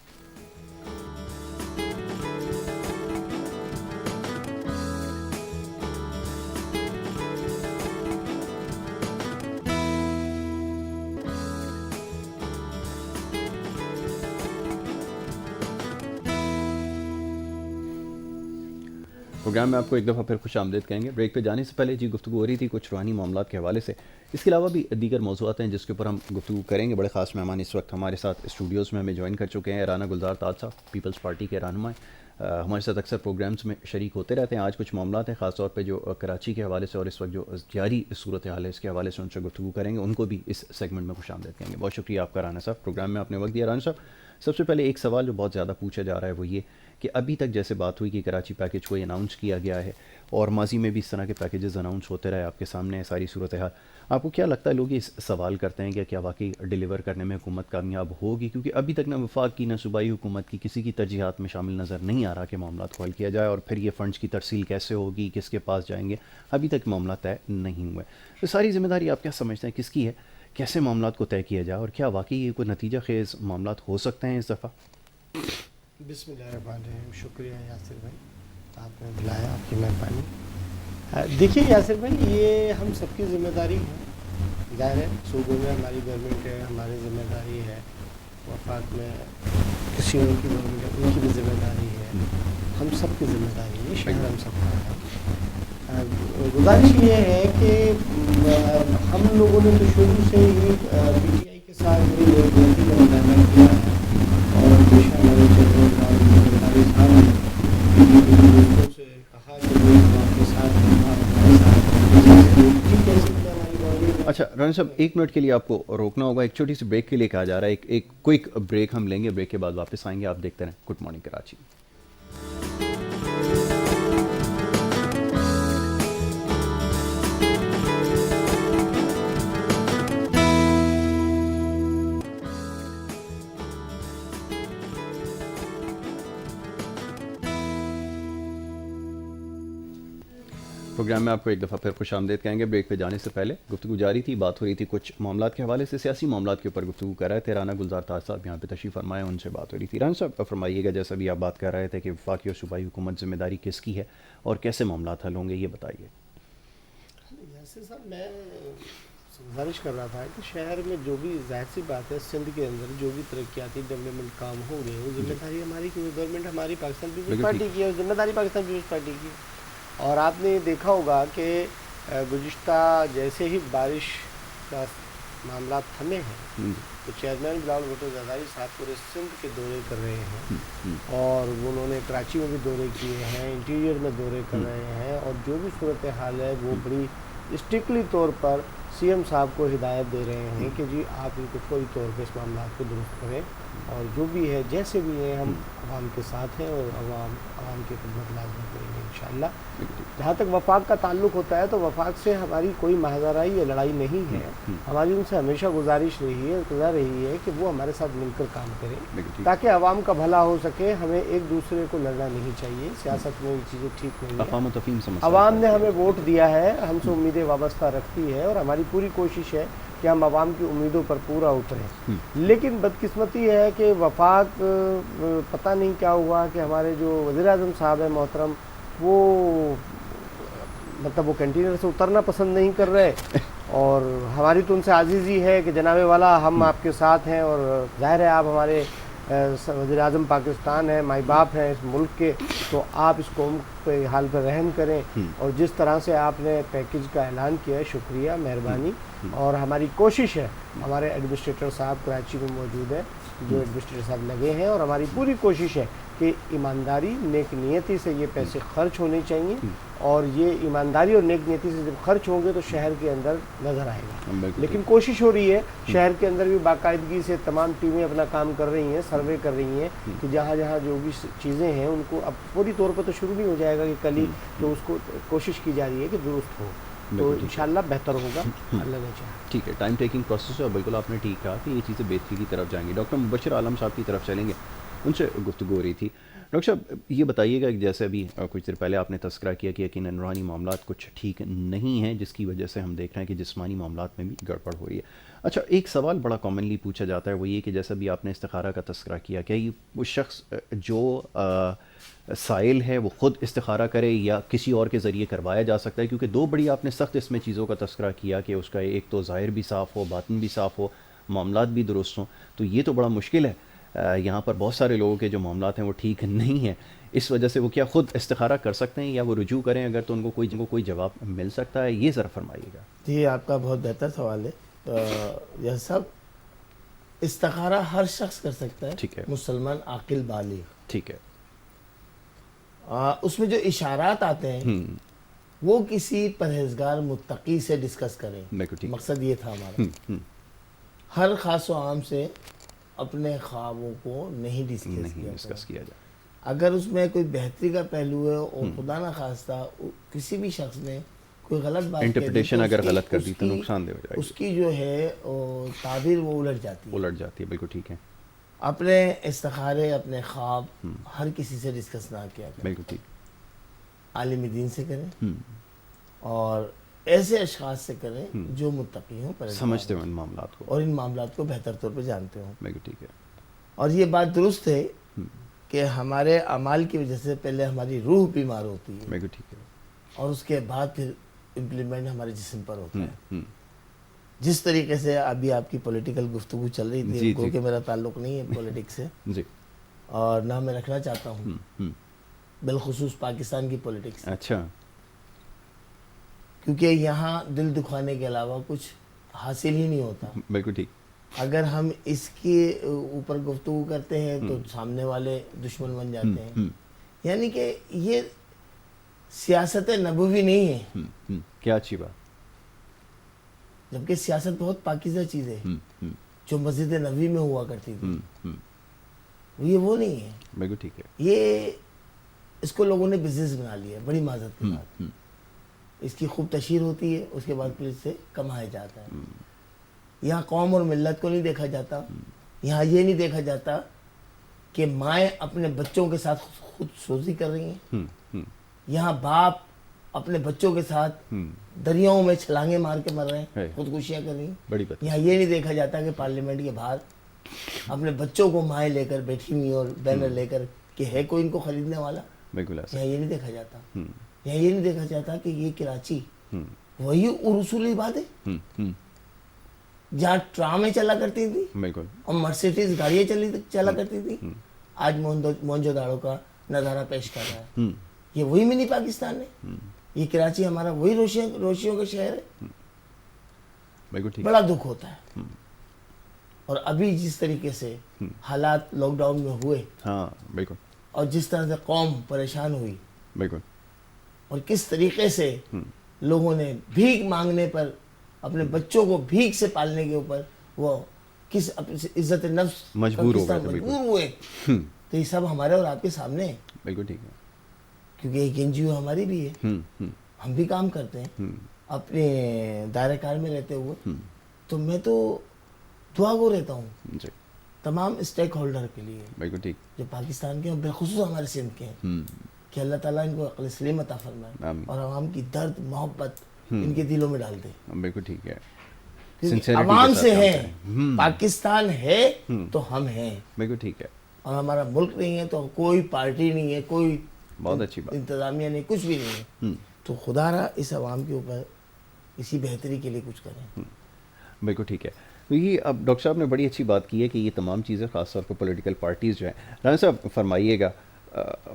Program میں آپ کو ایک دفعہ پھر خوش آمدید کہیں گے. بریک پہ جانے سے پہلے جی گفتگو ہو رہی تھی کچھ روحانی معاملات کے حوالے سے. اس کے علاوہ بھی دیگر موضوعات ہیں جس کے اوپر ہم گفتگو کریں گے. بڑے خاص مہمان اس وقت ہمارے ساتھ اسٹوڈیوز میں ہمیں جوائن کر چکے ہیں. رانا گلزار تاج صاحب پیپلز پارٹی کے رہنما ہیں. ہمارے ساتھ اکثر پروگرامز میں شریک ہوتے رہتے ہیں. آج کچھ معاملات ہیں خاص طور پہ جو کراچی کے حوالے سے اور اس وقت جو جاری صورتحال ہے اس کے حوالے سے ان سے گفتگو کریں گے, ان کو بھی اس سیگمنٹ میں خوش آمدید کہیں گے. بہت شکریہ آپ کا رانا صاحب, پروگرام میں آپ نے وقت دیا. رانا صاحب, سب سے پہلے ایک سوال جو بہت زیادہ پوچھا جا رہا ہے وہ یہ کہ ابھی تک جیسے بات ہوئی کہ کراچی پیکیج کو اناؤنس کیا گیا ہے اور ماضی میں بھی اس طرح کے پیکیجز اناؤنس ہوتے رہے, آپ کے سامنے ہے ساری صورتحال, آپ کو کیا لگتا ہے لوگ اس سوال کرتے ہیں کہ کیا واقعی ڈیلیور کرنے میں حکومت کامیاب ہوگی؟ کیونکہ ابھی تک نہ وفاق کی نہ صوبائی حکومت کی کسی کی ترجیحات میں شامل نظر نہیں آ رہا کہ معاملات کو حل کیا جائے, اور پھر یہ فنڈز کی ترسیل کیسے ہوگی, کس کے پاس جائیں گے, ابھی تک معاملات طے نہیں ہوئے. تو ساری ذمہ داری آپ کیا سمجھتے ہیں کس کی ہے, کیسے معاملات کو طے کیا جائے, اور کیا واقعی یہ کوئی نتیجہ خیز معاملات ہو سکتے ہیں اس دفعہ؟ بسم اللہ الرحمن الرحیم. شکریہ یاسر بھائی, آپ نے بلایا, آپ کی مہربانی. دیکھیے یاسر بھائی, یہ ہم سب کی ذمہ داری ہے. ظاہر ہے صوبے میں ہماری گورنمنٹ ہے, ہماری ذمہ داری ہے, وفاق میں کسی اور کی گورنمنٹ ہے, ان کی بھی ذمہ داری ہے, ہم سب کی ذمہ داری ہے, شہر ہم سب کا ہے. گزارش یہ ہے کہ ہم لوگوں نے تو شروع سے ہی پی ٹی آئی کے ساتھ مظاہرہ کیا ہے, اور ہمیشہ ہمارے چہرے دوستوں سے کہا کہ آپ کے ساتھ اچھا رانا صاحب, 1 منٹ کے لیے آپ کو روکنا ہوگا, ایک چھوٹی سی بریک کے لیے کہا جا رہا ہے, ایک کوئک بریک ہم لیں گے, بریک کے بعد واپس آئیں گے. آپ دیکھتے رہیں گڈ مارننگ کراچی. پروگرام میں آپ کو ایک دفعہ پھر خوش آمدید کہیں گے. بریک پہ جانے سے پہلے گفتگو جاری تھی, بات ہو رہی تھی کچھ معاملات کے حوالے سے, سیاسی معاملات کے اوپر گفتگو کر رہے تھے. رانا گلزار تاج صاحب یہاں پہ تشریف فرمائے, ان سے بات ہو رہی تھی. رانا صاحب فرمائیے گا, جیسا بھی آپ بات کر رہے تھے کہ وفاقی اور صوبائی حکومت ذمہ داری کس کی ہے اور کیسے معاملات حل ہوں گے, یہ بتائیے. یاسر صاحب, میں گزارش کر رہا تھا کہ شہر میں جو بھی, ظاہر سی بات ہے, سندھ کے اندر جو بھی ترقیاتی ڈیولپمنٹ کام ہوں گے وہ ذمہ داری ہماری, کیونکہ گورنمنٹ ہماری پاکستان پیپلز پارٹی کی ہے, ذمہ داری پاکستان پیپلز پارٹی کی. اور آپ نے دیکھا ہوگا کہ گزشتہ جیسے ہی بارش کا معاملات تھمے ہیں تو چیئرمین بلاول بھٹو زرداری صاحب پورے سندھ کے دورے کر رہے ہیں, اور انہوں نے کراچی میں بھی دورے کیے ہیں, انٹیریئر میں دورے کر رہے ہیں, اور جو بھی صورتحال ہے وہ بڑی اسٹرکٹلی طور پر سی ایم صاحب کو ہدایت دے رہے ہیں کہ جی آپ ان کو فوری طور پہ اس معاملات کو درست کریں, اور جو بھی ہے جیسے بھی ہے ہم عوام کے ساتھ ہیں, اور عوام کی خدمت لازم کریں گے انشاءاللہ. جہاں تک وفاق کا تعلق ہوتا ہے تو وفاق سے ہماری کوئی ماہزارائی یا لڑائی نہیں ہے. ہماری ان سے ہمیشہ گزارش رہی ہے کہ وہ ہمارے ساتھ مل کر کام کریں تاکہ عوام کا بھلا ہو سکے. ہمیں ایک دوسرے کو لڑنا نہیں چاہیے, سیاست میں یہ چیزیں ٹھیک نہیں ہیں. عوام نے ہمیں ووٹ دیا ہے, ہم سے امیدیں وابستہ رکھتی ہے, اور ہماری پوری کوشش ہے کہ ہم عوام کی امیدوں پر پورا اتریں. لیکن بدقسمتی ہے کہ وفاق پتہ نہیں کیا ہوا کہ ہمارے جو وزیر اعظم صاحب ہیں محترم, وہ مطلب وہ کنٹینر سے اترنا پسند نہیں کر رہے, اور ہماری تو ان سے عزیزی ہے کہ جناب والا ہم آپ کے ساتھ ہیں, اور ظاہر ہے آپ ہمارے وزیر اعظم پاکستان ہیں, مائی باپ ہیں اس ملک کے, تو آپ اس قوم پہ حال پر رحم کریں. اور جس طرح سے آپ نے پیکیج کا اعلان کیا ہے, شکریہ, مہربانی. اور ہماری کوشش ہے, ہمارے ایڈمنسٹریٹر صاحب کراچی میں موجود ہیں جو ایڈمنسٹریٹر صاحب لگے ہیں, اور ہماری پوری کوشش ہے کہ ایمانداری نیک نیتی سے یہ پیسے خرچ ہونے چاہیے, اور یہ ایمانداری اور نیک نیتی سے جب خرچ ہوں گے تو شہر کے اندر نظر آئے گا. لیکن کوشش ہو رہی ہے شہر کے اندر بھی باقاعدگی سے تمام ٹیمیں اپنا کام کر رہی ہیں, سروے کر رہی ہیں کہ جہاں جہاں جو بھی چیزیں ہیں ان کو اب پوری طور پر تو شروع نہیں ہو جائے گا کہ کل ہی, تو اس کو کوشش کی جا رہی ہے کہ درست ہو, تو انشاءاللہ بہتر ہوگا, اللہ نے چاہا. ٹھیک ہے, ٹائم ٹیکنگ پروسیس ہے, اور بالکل آپ نے ٹھیک کہا کہ یہ چیزیں بہتری کی طرف جائیں گی. ڈاکٹر مبشر عالم صاحب کی طرف چلیں گے, ان سے گفتگو ہو رہی تھی. ڈاکٹر صاحب یہ بتائیے گا کہ جیسے ابھی کچھ دیر پہلے آپ نے تذکرہ کیا کہ یقیناً روحانی معاملات کچھ ٹھیک نہیں ہیں, جس کی وجہ سے ہم دیکھ رہے ہیں کہ جسمانی معاملات میں بھی گڑبڑ ہو رہی ہے. اچھا, ایک سوال بڑا کامنلی پوچھا جاتا ہے, وہ یہ کہ جیسا بھی آپ نے استخارہ کا تذکرہ کیا, کہ وہ شخص جو سائل ہے وہ خود استخارہ کرے یا کسی اور کے ذریعے کروایا جا سکتا ہے؟ کیونکہ 2 بڑی آپ نے سخت اس میں چیزوں کا تذکرہ کیا کہ اس کا ایک تو ظاہر بھی صاف ہو, باطن بھی صاف ہو, معاملات بھی درست ہوں, تو یہ تو بڑا مشکل ہے. یہاں پر بہت سارے لوگوں کے جو معاملات ہیں وہ ٹھیک نہیں ہیں, اس وجہ سے وہ کیا خود استخارہ کر سکتے ہیں یا وہ رجوع کریں اگر, تو ان کو کوئی جواب مل سکتا ہے؟ یہ ذرا فرمائیے گا. جی, آپ کا بہت بہتر سوال ہے. یہ سب استخارہ ہر شخص کر سکتا ہے, ٹھیک ہے, مسلمان عاقل بالغ. ٹھیک ہے, اس میں جو اشارات آتے ہیں وہ کسی پرہیزگار متقی سے ڈسکس کریں. مقصد یہ تھا ہمارا. ہر خاص و عام سے اپنے خوابوں کو نہیں ڈسکس کیا جائے. اگر اس میں کوئی بہتری کا پہلو ہے اور خدا نہ خواستہ کسی بھی شخص نے کوئی غلط بات انٹرپریٹیشن اگر غلط کر دی تو نقصان دہ ہو جائے گا. اس کی جو ہے تعبیر وہ الٹ جاتی ہے. بالکل ٹھیک ہے. اپنے استخارے اپنے خواب ہر کسی سے ڈسکس نہ کیا کریں. بالکل ٹھیک. عالم دین سے کریں اور ایسے اشخاص سے کریں جو متقی ہوں, سمجھتے ہوں ان معاملات کو اور ان معاملات کو بہتر طور پہ جانتے ہوں. بالکل ٹھیک ہے. اور یہ بات درست ہے کہ ہمارے اعمال کی وجہ سے پہلے ہماری روح بیمار ہوتی ہے. بالکل ٹھیک ہے. اور اس کے بعد پھر امپلیمنٹ ہمارے جسم پر ہوتا ہے. جس طریقے سے ابھی آپ کی پولیٹیکل گفتگو چل رہی تھی, کیونکہ میرا تعلق نہیں ہے پولیٹکس سے اور نہ میں رکھنا چاہتا ہوں, بالخصوص پاکستان کی پولیٹکس. اچھا. کیونکہ یہاں دل دکھانے کے علاوہ کچھ حاصل ہی نہیں ہوتا. بالکل ٹھیک. اگر ہم اس کے اوپر گفتگو کرتے ہیں تو سامنے والے دشمن بن جاتے ہیں. یعنی کہ یہ سیاست نبوی نہیں ہے. کیا اچھی بات. جبکہ سیاست بہت پاکیزہ چیز ہے جو مسجد نبوی میں ہوا کرتی تھی. یہ وہ نہیں ہے. بالکل ٹھیک ہے. یہ اس کو لوگوں نے بزنس بنا لیا ہے بڑی معذرت کے ساتھ. اس کی خوب تشہیر ہوتی ہے, اس کے بعد پھر اس سے کمایا جاتا ہے. یہاں قوم اور ملت کو نہیں دیکھا جاتا. یہاں یہ نہیں دیکھا جاتا کہ مائیں اپنے بچوں کے ساتھ خود سوزی کر رہی ہیں. یہاں باپ اپنے بچوں کے ساتھ دریاؤں میں چھلانگیں مار کے مر رہے ہیں, خودکشیاں کر رہی ہیں. یہاں یہ نہیں دیکھا جاتا کہ پارلیمنٹ کے باہر اپنے بچوں کو مائیں لے کر بیٹھی ہوئی اور بینر لے کر کہ ہے کوئی ان کو خریدنے والا. یہاں یہ نہیں دیکھا جاتا. یہاں یہ نہیں دیکھا جاتا کہ یہ کراچی وہی رسول عباد ہے جہاں ٹرامیں چلا کرتی تھی اور مرسیڈیز گاڑیاں چلا کرتی تھی. آج موہنجو داڑو کا نظارہ پیش کر رہا ہے. یہ وہی منی پاکستان ہے. یہ کراچی ہمارا وہی روشیوں کا شہر ہے. بڑا دکھ ہوتا ہے. اور ابھی جس طریقے سے حالات لاک ڈاؤن میں ہوئے اور جس طرح سے قوم پریشان ہوئی اور کس طریقے سے لوگوں نے بھیک مانگنے پر اپنے بچوں کو بھیک سے پالنے کے اوپر وہ کس عزت نفس مجبور ہوئے, تو یہ سب ہمارے اور آپ کے سامنے ہے. بالکل ٹھیک ہے. کیونکہ ایک این جی او ہماری بھی ہے, ہم بھی کام کرتے ہیں اپنے دائرہ کار میں رہتے ہوئے. تو میں تو دعا گو رہتا ہوں تمام اسٹیک ہولڈر کے لیے جو پاکستان کے ہیں بالخصوص ہمارے سندھ کے ہیں, کہ اللہ تعالیٰ ان کو عقل سلیم عطا فرمائے اور عوام کی درد محبت ان کے دلوں میں ڈال دے. بالکل ٹھیک ہے. عوام سے ہیں, پاکستان ہے تو ہم ہیں. بالکل ٹھیک ہے. اور ہمارا ملک نہیں ہے تو کوئی پارٹی نہیں ہے, کوئی بہت اچھی بات انتظامیہ نہیں, کچھ بھی نہیں ہے. تو خدا را اس عوام کے اوپر اسی بہتری کے لیے کچھ کریں. بالکل ٹھیک ہے. یہ اب ڈاکٹر صاحب نے بڑی اچھی بات کی ہے کہ یہ تمام چیزیں خاص طور پر پولیٹیکل پارٹیز جو ہیں. رانا صاحب فرمائیے گا,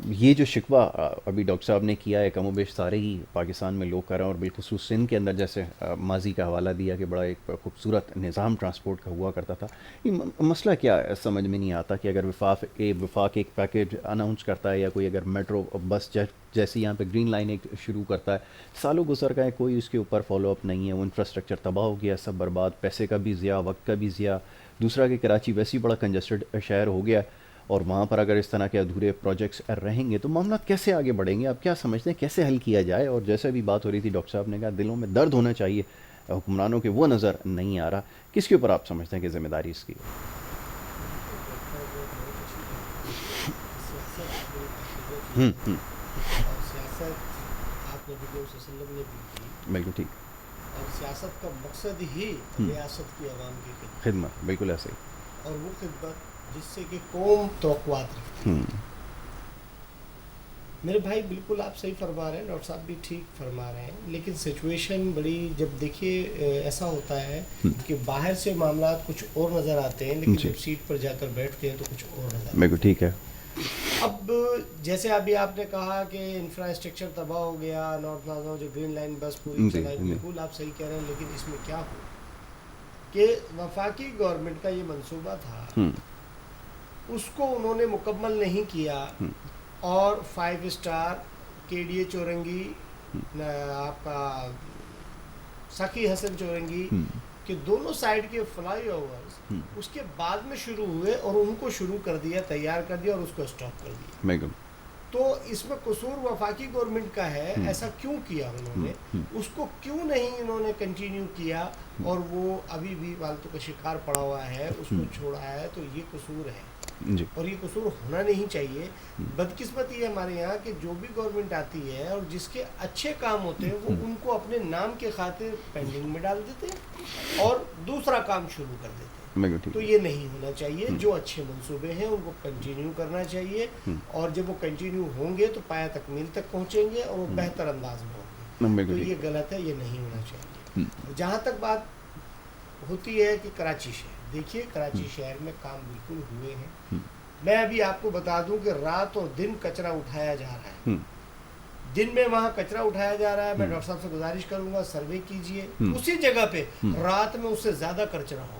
یہ جو شکوہ ابھی ڈاکٹر صاحب نے کیا ہے کم و بیش سارے ہی پاکستان میں لوگ کر رہے ہیں, اور بالخصوص سندھ کے اندر جیسے ماضی کا حوالہ دیا کہ بڑا ایک خوبصورت نظام ٹرانسپورٹ کا ہوا کرتا تھا. یہ مسئلہ کیا ہے سمجھ میں نہیں آتا کہ اگر وفاق ایک پیکیج اناؤنس کرتا ہے یا کوئی اگر میٹرو بس جیسے یہاں پہ گرین لائن ایک شروع کرتا ہے, سالوں گزر گئے, کوئی اس کے اوپر فالو اپ نہیں ہے. وہ انفراسٹرکچر تباہ ہو گیا, سب برباد, پیسے کا بھی ضیاع, وقت کا بھی ضیاع. دوسرا کہ کراچی ویسے ہی بڑا کنجسٹڈ شہر ہو گیا, اور وہاں پر اگر اس طرح کے ادھورے پروجیکٹس رہیں گے تو معاملات کیسے آگے بڑھیں گے؟ آپ کیا سمجھتے ہیں کیسے حل کیا جائے؟ اور جیسے بھی بات ہو رہی تھی ڈاکٹر صاحب نے کہا دلوں میں درد ہونا چاہیے حکمرانوں کے, وہ نظر نہیں آ رہا. کس کے اوپر آپ سمجھتے ہیں کہ ذمہ داری اس کی؟ بالکل ٹھیک. اور سیاست کا مقصد ہی ریاست کی عوام کی خدمت. بالکل ایسے ہی. اور وہ خدمت جس سے کہ قوم توقعات رکھتی ہے. میرے بھائی بالکل آپ صحیح فرما رہے ہیں, ڈاکٹر صاحب بھی ٹھیک فرما رہے ہیں, لیکن سچویشن بڑی جب دیکھیے ایسا ہوتا ہے کہ باہر سے معاملات کچھ اور نظر آتے ہیں, لیکن جب سیٹ پر جا کر بیٹھتے ہیں تو کچھ اور نظر آتے ہیں. بالکل ٹھیک ہے. اب جیسے ابھی آپ نے کہا کہ انفراسٹرکچر تباہ ہو گیا, نارتھ پلازا جو گرین لائن بس پوری چلائی, بالکل آپ صحیح کہہ رہے ہیں, لیکن اس میں کیا ہو کہ وفاقی گورنمنٹ کا یہ منصوبہ تھا, اس کو انہوں نے مکمل نہیں کیا, اور 5 اسٹار KDA چورنگی، آپ کا سخی حسن چورنگی کہ دونوں سائڈ کے فلائی اوورز اس کے بعد میں شروع ہوئے اور ان کو شروع کر دیا، تیار کر دیا اور اس کو اسٹاپ کر دیا. تو اس میں قصور وفاقی گورنمنٹ کا ہے. ایسا کیوں کیا انہوں نے؟ اس کو کیوں نہیں انہوں نے کنٹینیو کیا اور وہ ابھی بھی فالتو کا شکار پڑا ہوا ہے، اس کو چھوڑا ہے؟ تو یہ قصور ہے اور یہ قصور ہونا نہیں چاہیے. بدقسمتی ہے ہمارے یہاں کہ جو بھی گورنمنٹ آتی ہے اور جس کے اچھے کام ہوتے ہیں وہ ان کو اپنے نام کے خاطر پینڈنگ میں ڈال دیتے ہیں اور دوسرا کام شروع کر دیتے ہیں. تو یہ نہیں ہونا چاہیے. جو اچھے منصوبے ہیں ان کو کنٹینیو کرنا چاہیے اور جب وہ کنٹینیو ہوں گے تو پایہ تکمیل تک پہنچیں گے اور وہ بہتر انداز میں ہوں گے. تو یہ غلط ہے، یہ نہیں ہونا چاہیے. جہاں تک بات ہوتی ہے کہ کراچی شہر، دیکھیے کراچی شہر میں کام بالکل ہوئے ہیں. میں ابھی آپ کو بتا دوں کہ رات اور دن کچرا اٹھایا جا رہا ہے. دن میں وہاں کچرا اٹھایا جا رہا ہے. میں ڈاکٹر صاحب سے گزارش کروں گا سروے کیجئے اسی جگہ پہ، رات میں اس سے زیادہ کچرا ہوگا.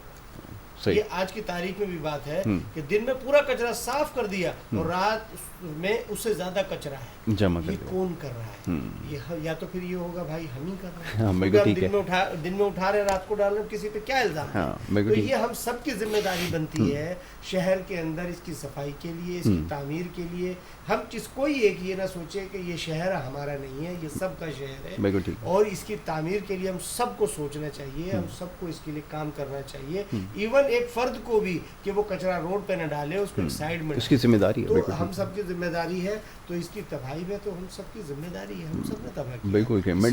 یہ آج کی تاریخ میں بھی بات ہے کہ دن میں پورا کچرا صاف کر دیا اور رات میں اس سے زیادہ کچرا ہے. یہ کون کر رہا ہے؟ یہ یا تو پھر یہ ہوگا بھائی ہم ہی کر رہے ہیں. دن میں اٹھا رہے رات کو ڈال رہے، کسی پہ کیا الزام ہے؟ تو یہ ہم سب کی ذمہ داری بنتی ہے شہر کے اندر اس کی صفائی کے لیے، اس کی تعمیر کے لیے. ہم کوئی ایک یہ نہ سوچے کہ یہ شہر ہمارا نہیں ہے، یہ سب کا شہر ہے اور اس کی تعمیر کے لیے ہم سب کو سوچنا چاہیے، ہم سب کو اس کے لیے کام کرنا چاہیے. ایون ایک فرد کو بھی کہ وہ کچرا روڈ پہ نہ ڈالے، اس کو ایک سائڈ میں، اس کی ذمہ داری ہے. تو ہم سب کی ذمہ داری ہے. تو اس کی تباہی میں تو ہم سب کی ذمہ داری ہے، ہم سب نے تباہ کی. بالکل. میں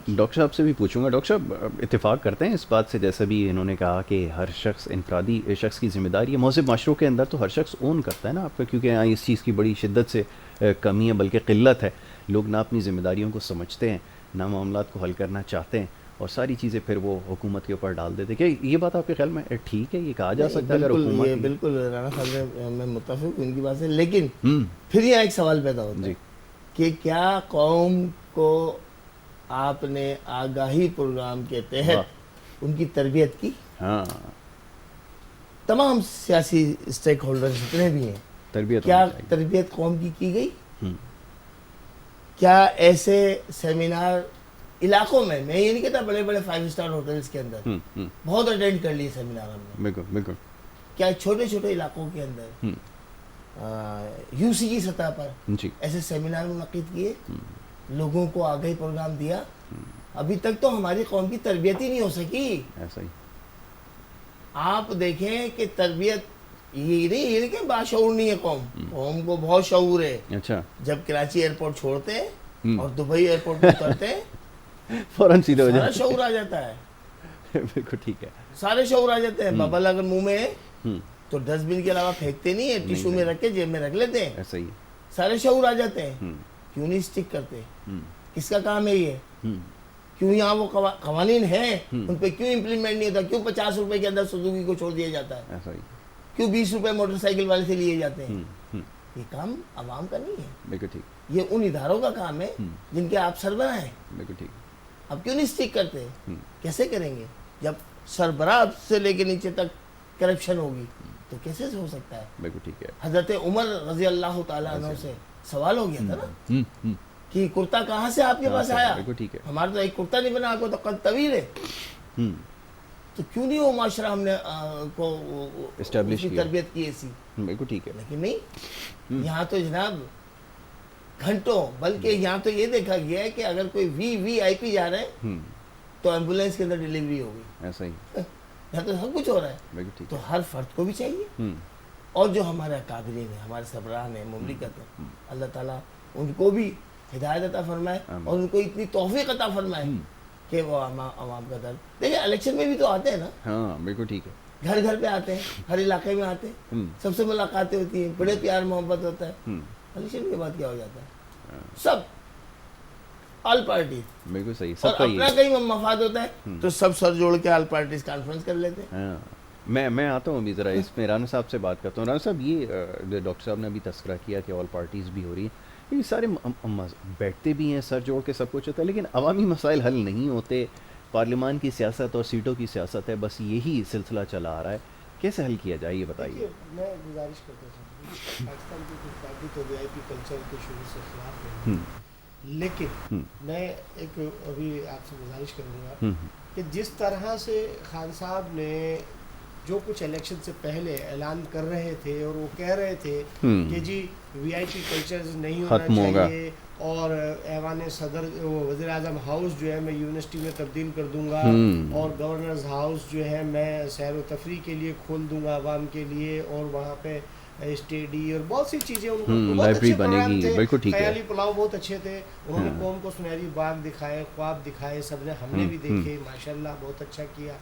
ڈاکٹر صاحب سے بھی پوچھوں گا. ڈاکٹر صاحب اتفاق کرتے ہیں اس بات سے، جیسا بھی انہوں نے کہا کہ ہر شخص انفرادی شخص کی ذمہ داری ہے. مہذب معاشروں کے اندر تو ہر شخص اون کرتا ہے نا آپ کا، کیونکہ یہاں اس چیز کی بڑی شدت سے کمی ہے بلکہ قلت ہے. لوگ نہ اپنی ذمہ داریوں کو سمجھتے ہیں، نہ معاملات کو حل کرنا چاہتے ہیں اور ساری چیزیں پھر وہ حکومت کے اوپر ڈال دیتے. کیا یہ بات آپ کے خیال میں ٹھیک ہے؟ یہ کہا جا سکتا ہے اگر حکومت؟ بالکل رانا صاحب میں متفق ہوں ان کی بات سے، لیکن پھر یہاں ایک سوال پیدا ہوتا ہے کہ کیا قوم کو آپ نے آگاہی پروگرام کے تحت ان کی تربیت کی؟ تمام سیاسی اسٹیک ہولڈر جتنے بھی ہیں، کیا تربیت قوم کی گئی؟ کیا ایسے سیمینار علاقوں میں، میں یہ نہیں کہتا بڑے بڑے 5 اسٹار ہوٹلز کے اندر، بہت اٹینڈ کر لیے سیمینار ہم نے، بالکل. کیا چھوٹے چھوٹے علاقوں کے اندر UC کی سطح پر ایسے سیمینار منعقد کیے، لوگوں کو آگاہی پروگرام دیا؟ ابھی تک تو ہماری قوم کی تربیت ہی نہیں ہو سکی. ایسا ہی آپ دیکھیں کہ تربیت یہ نہیں کہ باشعور نہیں ہے قوم کو بہت شعور ہے. جب کراچی ایئرپورٹ چھوڑتے ہیں اور دبئی ایئرپورٹ پہ اترتے ہیں فوراً سیدھے ہو جاتا ہے، سارا شعور آ جاتا ہے. بالکل ٹھیک ہے، سارے شعور آ جاتے ہیں. ببل اگر منہ میں ہے تو ڈسٹ بن کے علاوہ پھینکتے نہیں ہیں، ٹیشو میں رکھ کے جیب میں رکھ لیتے ہیں. ایسا ہی سارے شعور آ جاتے ہیں. کیوں نہیں اسٹک کرتے؟ کس کا کام ہے یہ؟ کیوں یہاں وہ قوانین ہیں ان پہ کیوں امپلیمنٹ نہیں ہوتا؟ کیوں 50 روپے کے اندر سوزوکی کو چھوڑ دیا جاتا ہے؟ کیوں 20 روپے موٹر سائیکل والے سے لیے جاتے ہیں؟ یہ کام عوام کا نہیں ہے. بالکل ٹھیک. یہ ان اداروں کا کام ہے جن کے آپ سربراہ ہیں. بالکل ٹھیک. اب کیوں نہیں اسٹک کرتے؟ کیسے کریں گے جب سربراہ سے لے کے نیچے تک کرپشن ہوگی تو کیسے ہو سکتا ہے؟ بالکل ٹھیک ہے. حضرت عمر رضی اللہ تعالیٰ عنہ سے سوال ہو گیا تھا نا کہ کرتا کہاں سے آپ کے پاس آیا؟ ہمارا تو ایک کرتا نہیں بنا، آپ کو تو قد طویل ہے. تو کیوں نہیں وہ معاشرہ ہم نے کو اسٹیبلش کی، تربیت کی ایسی؟ بالکل ٹھیک ہے. لیکن نہیں، یہاں تو جناب گھنٹوں، بلکہ یہاں تو یہ دیکھا گیا ہے کہ اگر کوئی VIP جا رہے ہیں تو ایمبولینس کے اندر ڈیلیوری ہوگی. ایسا ہی یہاں تو سب کچھ ہو رہا ہے. تو ہر فرد کو بھی چاہیے، اور جو ہمارے اکابرین ہیں، ہمارے سربراہ ہیں، مملکت ہیں، اللہ تعالیٰ ان کو بھی ہدایت عطا فرمائے اور ان کو اتنی توفیق عطا فرمائے کہ وہ عوام کا درد دیکھیں. الیکشن میں بھی تو آتے ہیں نا. ہاں بالکل ٹھیک ہے. گھر گھر پہ آتے ہیں، ہر علاقے میں آتے ہیں، سب سے ملاقاتیں ہوتی ہیں، بڑے پیار محبت ہوتا ہے. الیکشن کے بعد کیا ہو جاتا ہے؟ سب آل پارٹی. بالکل صحیح. اور اپنا کہیں مفاد ہوتا ہے تو سب سر جوڑ کے آل پارٹیز کانفرنس کر لیتے ہیں. میں آتا ہوں ابھی ذرا اس میں رانا صاحب سے بات کرتا ہوں. رانا صاحب، یہ ڈاکٹر صاحب نے ابھی تذکرہ کیا کہ آل پارٹیز بھی ہو رہی ہیں، یہ سارے بیٹھتے بھی ہیں، سر جوڑ کے سب کچھ ہوتا ہے، لیکن عوامی مسائل حل نہیں ہوتے. پارلیمان کی سیاست اور سیٹوں کی سیاست ہے، بس یہی سلسلہ چلا آ رہا ہے. کیسے حل کیا جائے یہ بتائیے. میں گزارش کرتا ہوں پاکستان کی کچھ پارٹی تو وی آئی پی کلچر کے شروع سے خلاف ہے, لیکن میں ایک ابھی آپ سے گزارش کروں گا کہ جس طرح سے خان صاحب نے جو کچھ الیکشن سے پہلے اعلان کر رہے تھے اور وہ کہہ رہے تھے کہ جی وی آئی پی کلچر نہیں ہونا چاہیے اور ایوان صدر وزیر اعظم ہاؤس جو ہے میں یونیورسٹی میں تبدیل کر دوں گا اور گورنرز ہاؤس جو ہے میں سیر و تفریح کے لیے کھول دوں گا عوام کے لیے, اور وہاں پہ اسٹیڈی اور بہت سی چیزیں ان کو بہت اچھے پروگرام تھے, خیالی پلاؤ بہت اچھے تھے, انہوں نے قوم کو سنہری باغ دکھائے, خواب دکھائے, سب نے ہم نے بھی دیکھے ماشاءاللہ بہت اچھا کیا.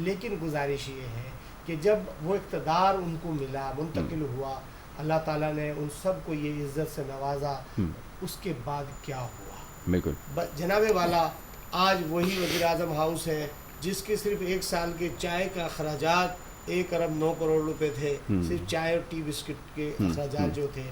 لیکن گزارش یہ ہے کہ جب وہ اقتدار ان کو ملا, منتقل ہوا, اللہ تعالیٰ نے ان سب کو یہ عزت سے نوازا, اس کے بعد کیا ہوا؟ بالکل جناب والا آج وہی وزیر اعظم ہاؤس ہے جس کے صرف ایک سال کے چائے کا اخراجات 1 ارب 9 کروڑ روپے تھے, صرف چائے اور ٹی بسکٹ کے اخراجات جو تھے.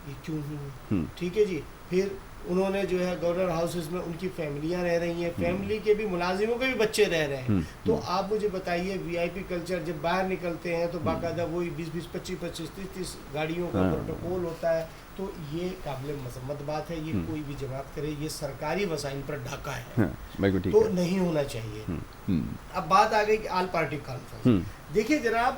یہ کیوں ہوئے؟ ٹھیک ہے جی. پھر انہوں نے جو ہے گورنر ہاؤسز میں ان کی فیملیاں رہ رہی ہیں, فیملی کے بھی ملازموں کے بھی بچے رہ رہے ہیں. تو آپ مجھے بتائیے وی آئی پی کلچر جب باہر نکلتے ہیں تو باقاعدہ وہی 20 25 30 گاڑیوں کا پروٹوکول ہوتا ہے, تو یہ قابل مذمت بات ہے. یہ کوئی بھی جماعت کرے, یہ سرکاری وسائل پر ڈھاکہ ہے, تو نہیں ہونا چاہیے. اب بات آ گئی کہ آل پارٹی کانفرنس. دیکھیے جناب,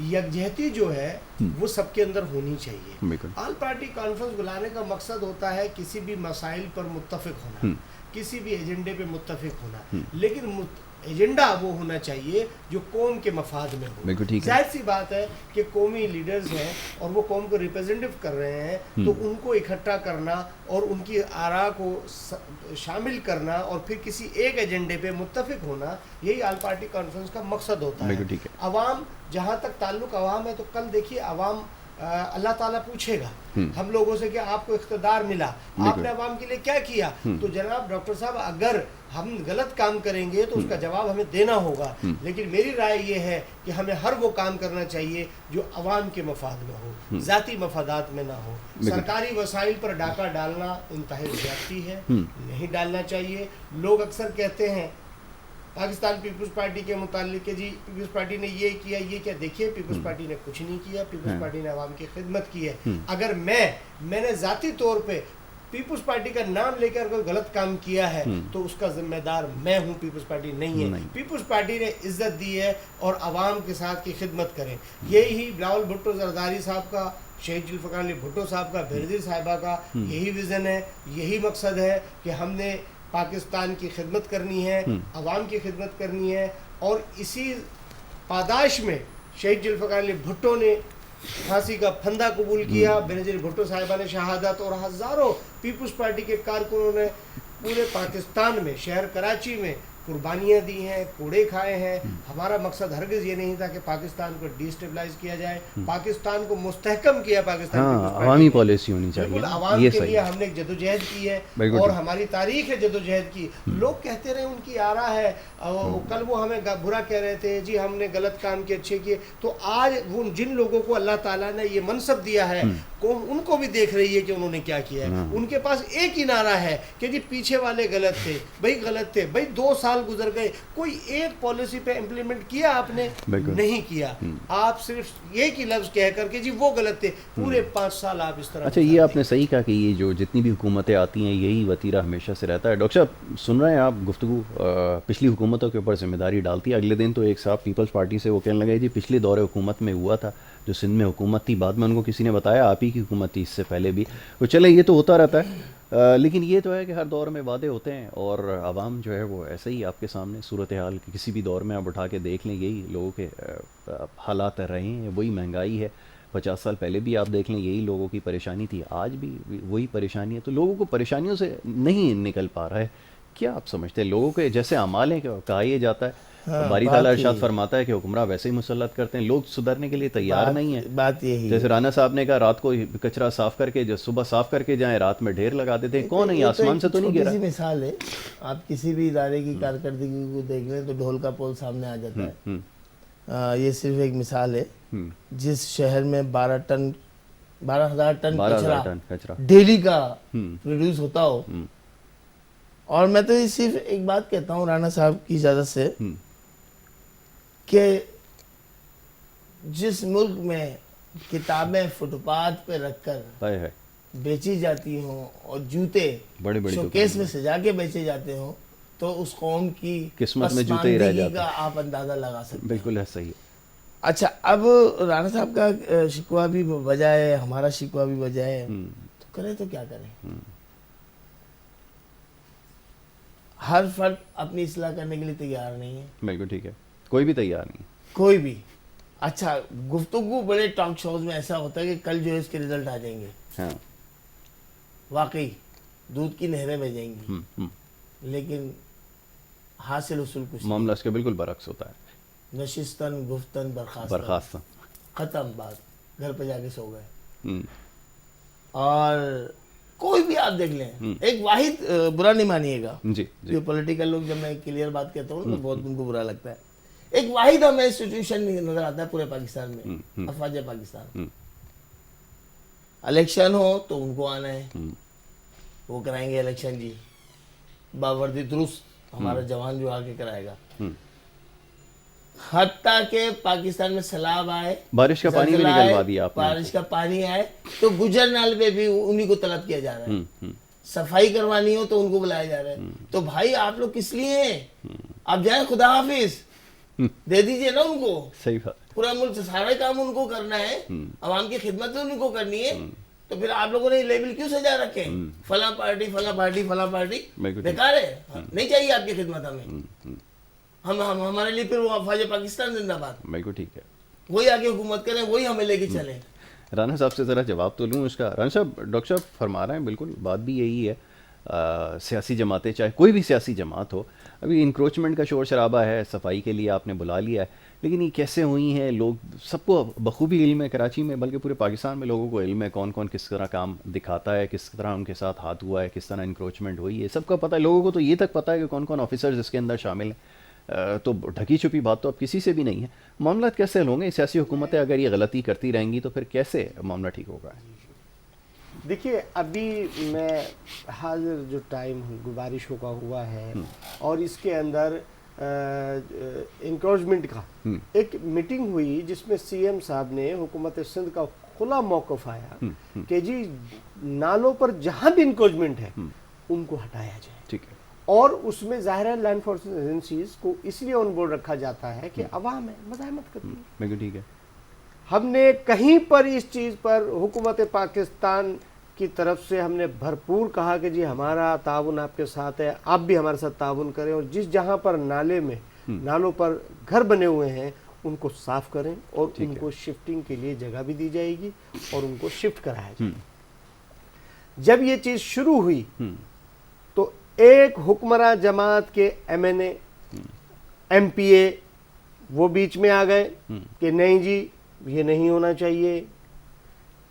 یکجہتی جو ہے وہ سب کے اندر ہونی چاہیے. آل پارٹی کانفرنس بلانے کا مقصد ہوتا ہے کسی بھی مسائل پر متفق ہونا, کسی بھی ایجنڈے پہ متفق ہونا, لیکن ایجنڈا وہ ہونا چاہیے جو قوم کے مفاد میں ہو. ظاہر سی بات ہے کہ قومی لیڈرز ہیں اور وہ قوم کو ریپرزینٹیو کر رہے ہیں, تو ان کو اکٹھا کرنا اور ان کی آراء کو شامل کرنا اور پھر کسی ایک ایجنڈے پہ متفق ہونا, یہی آل پارٹی کانفرنس کا مقصد ہوتا ہے. عوام, جہاں تک تعلق عوام ہے, تو کل دیکھیے عوام اللہ تعالیٰ پوچھے گا ہم لوگوں سے کہ آپ کو اقتدار ملا, آپ نے عوام کے لیے کیا کیا؟ تو جناب ڈاکٹر صاحب اگر ہم غلط کام کریں گے تو اس کا جواب ہمیں دینا ہوگا, لیکن میری رائے یہ ہے کہ ہمیں ہر وہ کام کرنا چاہیے جو عوام کے مفاد میں ہو, ذاتی مفادات میں نہ ہو. سرکاری وسائل پر ڈاکہ ڈالنا انتہائی زیادتی ہے, نہیں ڈالنا چاہیے. لوگ اکثر کہتے ہیں پاکستان پیپلز پارٹی کے متعلق کہ جی پیپلز پارٹی نے یہ کیا یہ کیا. دیکھیے پیپلز پارٹی نے کچھ نہیں کیا, پیپلز پارٹی نے عوام کی خدمت کی ہے. اگر میں نے ذاتی طور پہ پیپلز پارٹی کا نام لے کر کوئی غلط کام کیا ہے تو اس کا ذمہ دار میں ہوں, پیپلز پارٹی نہیں ہے. پیپلز پارٹی نے عزت دی ہے اور عوام کے ساتھ کی خدمت کریں. یہی بلاول بھٹو زرداری صاحب کا, شہید ذوالفقار علی بھٹو صاحب کا, بینظیر صاحبہ کا یہی ویژن ہے, یہی مقصد ہے کہ ہم نے پاکستان کی خدمت کرنی ہے, عوام کی خدمت کرنی ہے. اور اسی پاداش میں شہید ذوالفقار علی بھٹو نے پھانسی کا پھندا قبول کیا, بینظیر بھٹو صاحبہ نے شہادت, اور ہزاروں پیپلز پارٹی کے کارکنوں نے پورے پاکستان میں, شہر کراچی میں قربانیاں دی ہیں, کوڑے کھائے ہیں. ہمارا مقصد ہرگز یہ نہیں تھا کہ پاکستان کو ڈی اسٹیبلائز کیا جائے, پاکستان کو مستحکم کیا. پاکستان عوامی پالیسی ہونی چاہیے, بالکل عوام کے لیے ہم نے جدوجہد کی ہے اور ہماری تاریخ ہے جدوجہد کی. لوگ کہتے رہے ان کی آرا ہے, کل وہ ہمیں برا کہہ رہے تھے جی ہم نے غلط کام کیے اچھے کیے, تو آج وہ جن لوگوں کو اللہ تعالیٰ نے یہ منصب دیا ہے ان کو بھی دیکھ رہی ہے کہ انہوں نے کیا کیا ہے. ان کے پاس ایک ہی نعرہ ہے کہ جی پیچھے والے غلط تھے, بھائی غلط تھے, بھائی 2 سال گزر گئے, کوئی ایک پالیسی پہ امپلیمنٹ کیا آپ نے؟ نہیں کیا. آپ صرف ایک ہی لفظ کہہ کر کہ جی وہ غلط تھے, پورے 5 سال آپ اس طرح. اچھا, یہ آپ نے صحیح کہا کہ یہ جو جتنی بھی حکومتیں آتی ہیں یہی وتیرہ ہمیشہ سے رہتا ہے. ڈاکٹر صاحب سن رہے ہیں آپ گفتگو پچھلی حکومتوں کے اوپر ذمہ داری ڈالتی ہے. اگلے دن تو ایک صاحب پیپلز پارٹی سے وہ کہنے لگے جی پچھلے دور حکومت میں ہوا تھا, جو سندھ میں حکومت تھی, بعد میں ان کو کسی نے بتایا آپ ہی کی حکومت تھی اس سے پہلے بھی. وہ چلے یہ تو ہوتا رہتا ہے, لیکن یہ تو ہے کہ ہر دور میں وعدے ہوتے ہیں اور عوام جو ہے وہ ایسے ہی آپ کے سامنے صورتحال کسی بھی دور میں آپ اٹھا کے دیکھ لیں, یہی لوگوں کے حالات رہے ہیں, وہی مہنگائی ہے. 50 سال پہلے بھی آپ دیکھ لیں یہی لوگوں کی پریشانی تھی, آج بھی وہی پریشانی ہے. تو لوگوں کو پریشانیوں سے نہیں نکل پا رہا ہے. کیا آپ سمجھتے ہیں لوگوں کے جیسے اعمال ہیں کہ کہا یہ جاتا ہے, باری تعالیٰ ارشاد فرماتا ہے کہ حکمراں ویسے ہی مسلط کرتے ہیں, لوگ سدھرنے کے لیے تیار نہیں ہیں. بات یہی جیسے رانا صاحب نے کہا رات کو کچرا صاف کر کے جو صبح صاف کر کے جائیں, رات میں ڈھیر لگا دیتے ہیں. کون ہے, آسمان سے تو نہیں گرا. مثال ہے, آپ کسی بھی ادارے کی کارکردگی کو دیکھ لیں تو ڈھول کا پول سامنے آ جاتا ہے. یہ صرف ایک مثال ہے. جس شہر میں 12,000 ٹن کچرا ڈیلی کا پروڈیوس ہوتا ہو, اور میں تو صرف ایک بات کہتا ہوں رانا صاحب کی اجازت سے کہ جس ملک میں کتابیں فٹ پاتھ پہ رکھ کر بیچی جاتی ہوں اور جوتے شوکیس میں سجا کے بیچے جاتے ہوں تو اس قوم کی قسمت میں جوتے ہی رہ جاتے کا آپ اندازہ لگا سکتے ہیں. بالکل ہے صحیح. اچھا اب رانا صاحب کا شکوہ بھی بجائے ہمارا شکوہ بھی بجائے تو کریں تو کیا کریں. ہر فرد اپنی اصلاح کرنے کے لیے تیار نہیں ہے. بالکل ٹھیک ہے, کوئی بھی تیار نہیں, کوئی بھی. اچھا گفتگو بڑے ٹاک شوز میں ایسا ہوتا ہے کہ کل جو ہے اس کے رزلٹ آ جائیں گے. ہاں واقعی دودھ کی نہریں بہ جائیں گی, لیکن حاصل حصول کچھ معاملہ اس کے بالکل برعکس ہوتا ہے. نشستن گفتن برخاستن ختم بات, گھر پہ جا کے سو گئے. اور کوئی بھی آپ دیکھ لیں, ایک واحد برا نہیں مانیے گا جی جو پولیٹیکل لوگ, جب میں کلیئر بات کہتا ہوں تو بہت ان کو برا لگتا ہے, ایک واحد ہمیں انسٹیٹیوشن نظر آتا ہے پورے پاکستان میں, افواج پاکستان. الیکشن ہو تو ان کو آنا ہے, وہ کرائیں گے الیکشن جی, باوردی درست ہمارا جوان جو آگے کرائے گا. حتیٰ کہ پاکستان میں سیلاب آئے, بارش کا پانی بھی نکلوا دیا آپ نے, بارش کا پانی آئے تو گجر نال پہ بھی انہی کو طلب کیا جا رہا ہے. صفائی کروانی ہو تو ان کو بلایا جا رہا ہے. تو بھائی آپ لوگ کس لیے ہیں؟ آپ جائیں خدا حافظ دے دیجئے نا ان کو. صحیح بات, پورا ملک سے سارا کام ان کو کرنا ہے, عوام کی خدمت ان کو کرنی ہے. تو پھر آپ لوگوں نے لیبل کیوں سجا رکھے فلاں پارٹی فلاں پارٹی فلاں پارٹی؟ بیکار ہے, نہیں چاہیے آپ کی خدمت ہمیں. ہم ہمارے لیے پھر وہ افواج پاکستان زندہ باد, بالکل ٹھیک ہے, وہی آگے حکومت کریں, وہی ہمیں لے کے چلیں. رانا صاحب سے ذرا جواب تو لوں اس کا. رانا صاحب, ڈاکٹر صاحب فرما رہے ہیں, بالکل بات بھی یہی ہے. سیاسی جماعتیں, چاہے کوئی بھی سیاسی جماعت ہو, ابھی انکروچمنٹ کا شور شرابہ ہے, صفائی کے لیے آپ نے بلا لیا ہے, لیکن یہ کیسے ہوئی ہیں, لوگ سب کو بخوبی علم ہے, کراچی میں بلکہ پورے پاکستان میں لوگوں کو علم ہے کون کون کس طرح کام دکھاتا ہے, کس طرح ان کے ساتھ ہاتھ ہوا ہے, کس طرح انکروچمنٹ ہوئی ہے, سب کا پتہ ہے. لوگوں کو تو یہ تک پتہ ہے کہ کون کون آفیسرز اس کے اندر شامل ہیں. تو ڈھکی چھپی بات تو اب کسی سے بھی نہیں ہے. معاملات کیسے حل ہوں گے؟ سیاسی حکومتیں اگر یہ غلطی کرتی رہیں گی تو پھر کیسے معاملہ ٹھیک ہوگا؟ دیکھیے ابھی میں حاضر جو ٹائم بارشوں کا ہوا ہے اور اس کے اندر انکروچمنٹ کا ایک میٹنگ ہوئی جس میں سی ایم صاحب نے حکومت سندھ کا کھلا موقف آیا کہ جی نالوں پر جہاں بھی انکروچمنٹ ہے ان کو ہٹایا جائے. ٹھیک ہے. اور اس میں ظاہر ہے لینڈ فورسز ایجنسیز کو اس لیے آن بورڈ رکھا جاتا ہے کہ عوام ہے مزاحمت کرتی ہے. بالکل ٹھیک ہے. ہم نے کہیں پر اس چیز پر حکومت پاکستان کی طرف سے ہم نے بھرپور کہا کہ جی ہمارا تعاون آپ کے ساتھ ہے, آپ بھی ہمارے ساتھ تعاون کریں, اور جس جہاں پر نالوں پر گھر بنے ہوئے ہیں ان کو صاف کریں اور ان کو شفٹنگ کے لیے جگہ بھی دی جائے گی اور ان کو شفٹ کرایا جائے. جب یہ چیز شروع ہوئی تو ایک حکمراں جماعت کے ایم این اے, ایم پی اے وہ بیچ میں آ گئے کہ نہیں جی یہ نہیں ہونا چاہیے.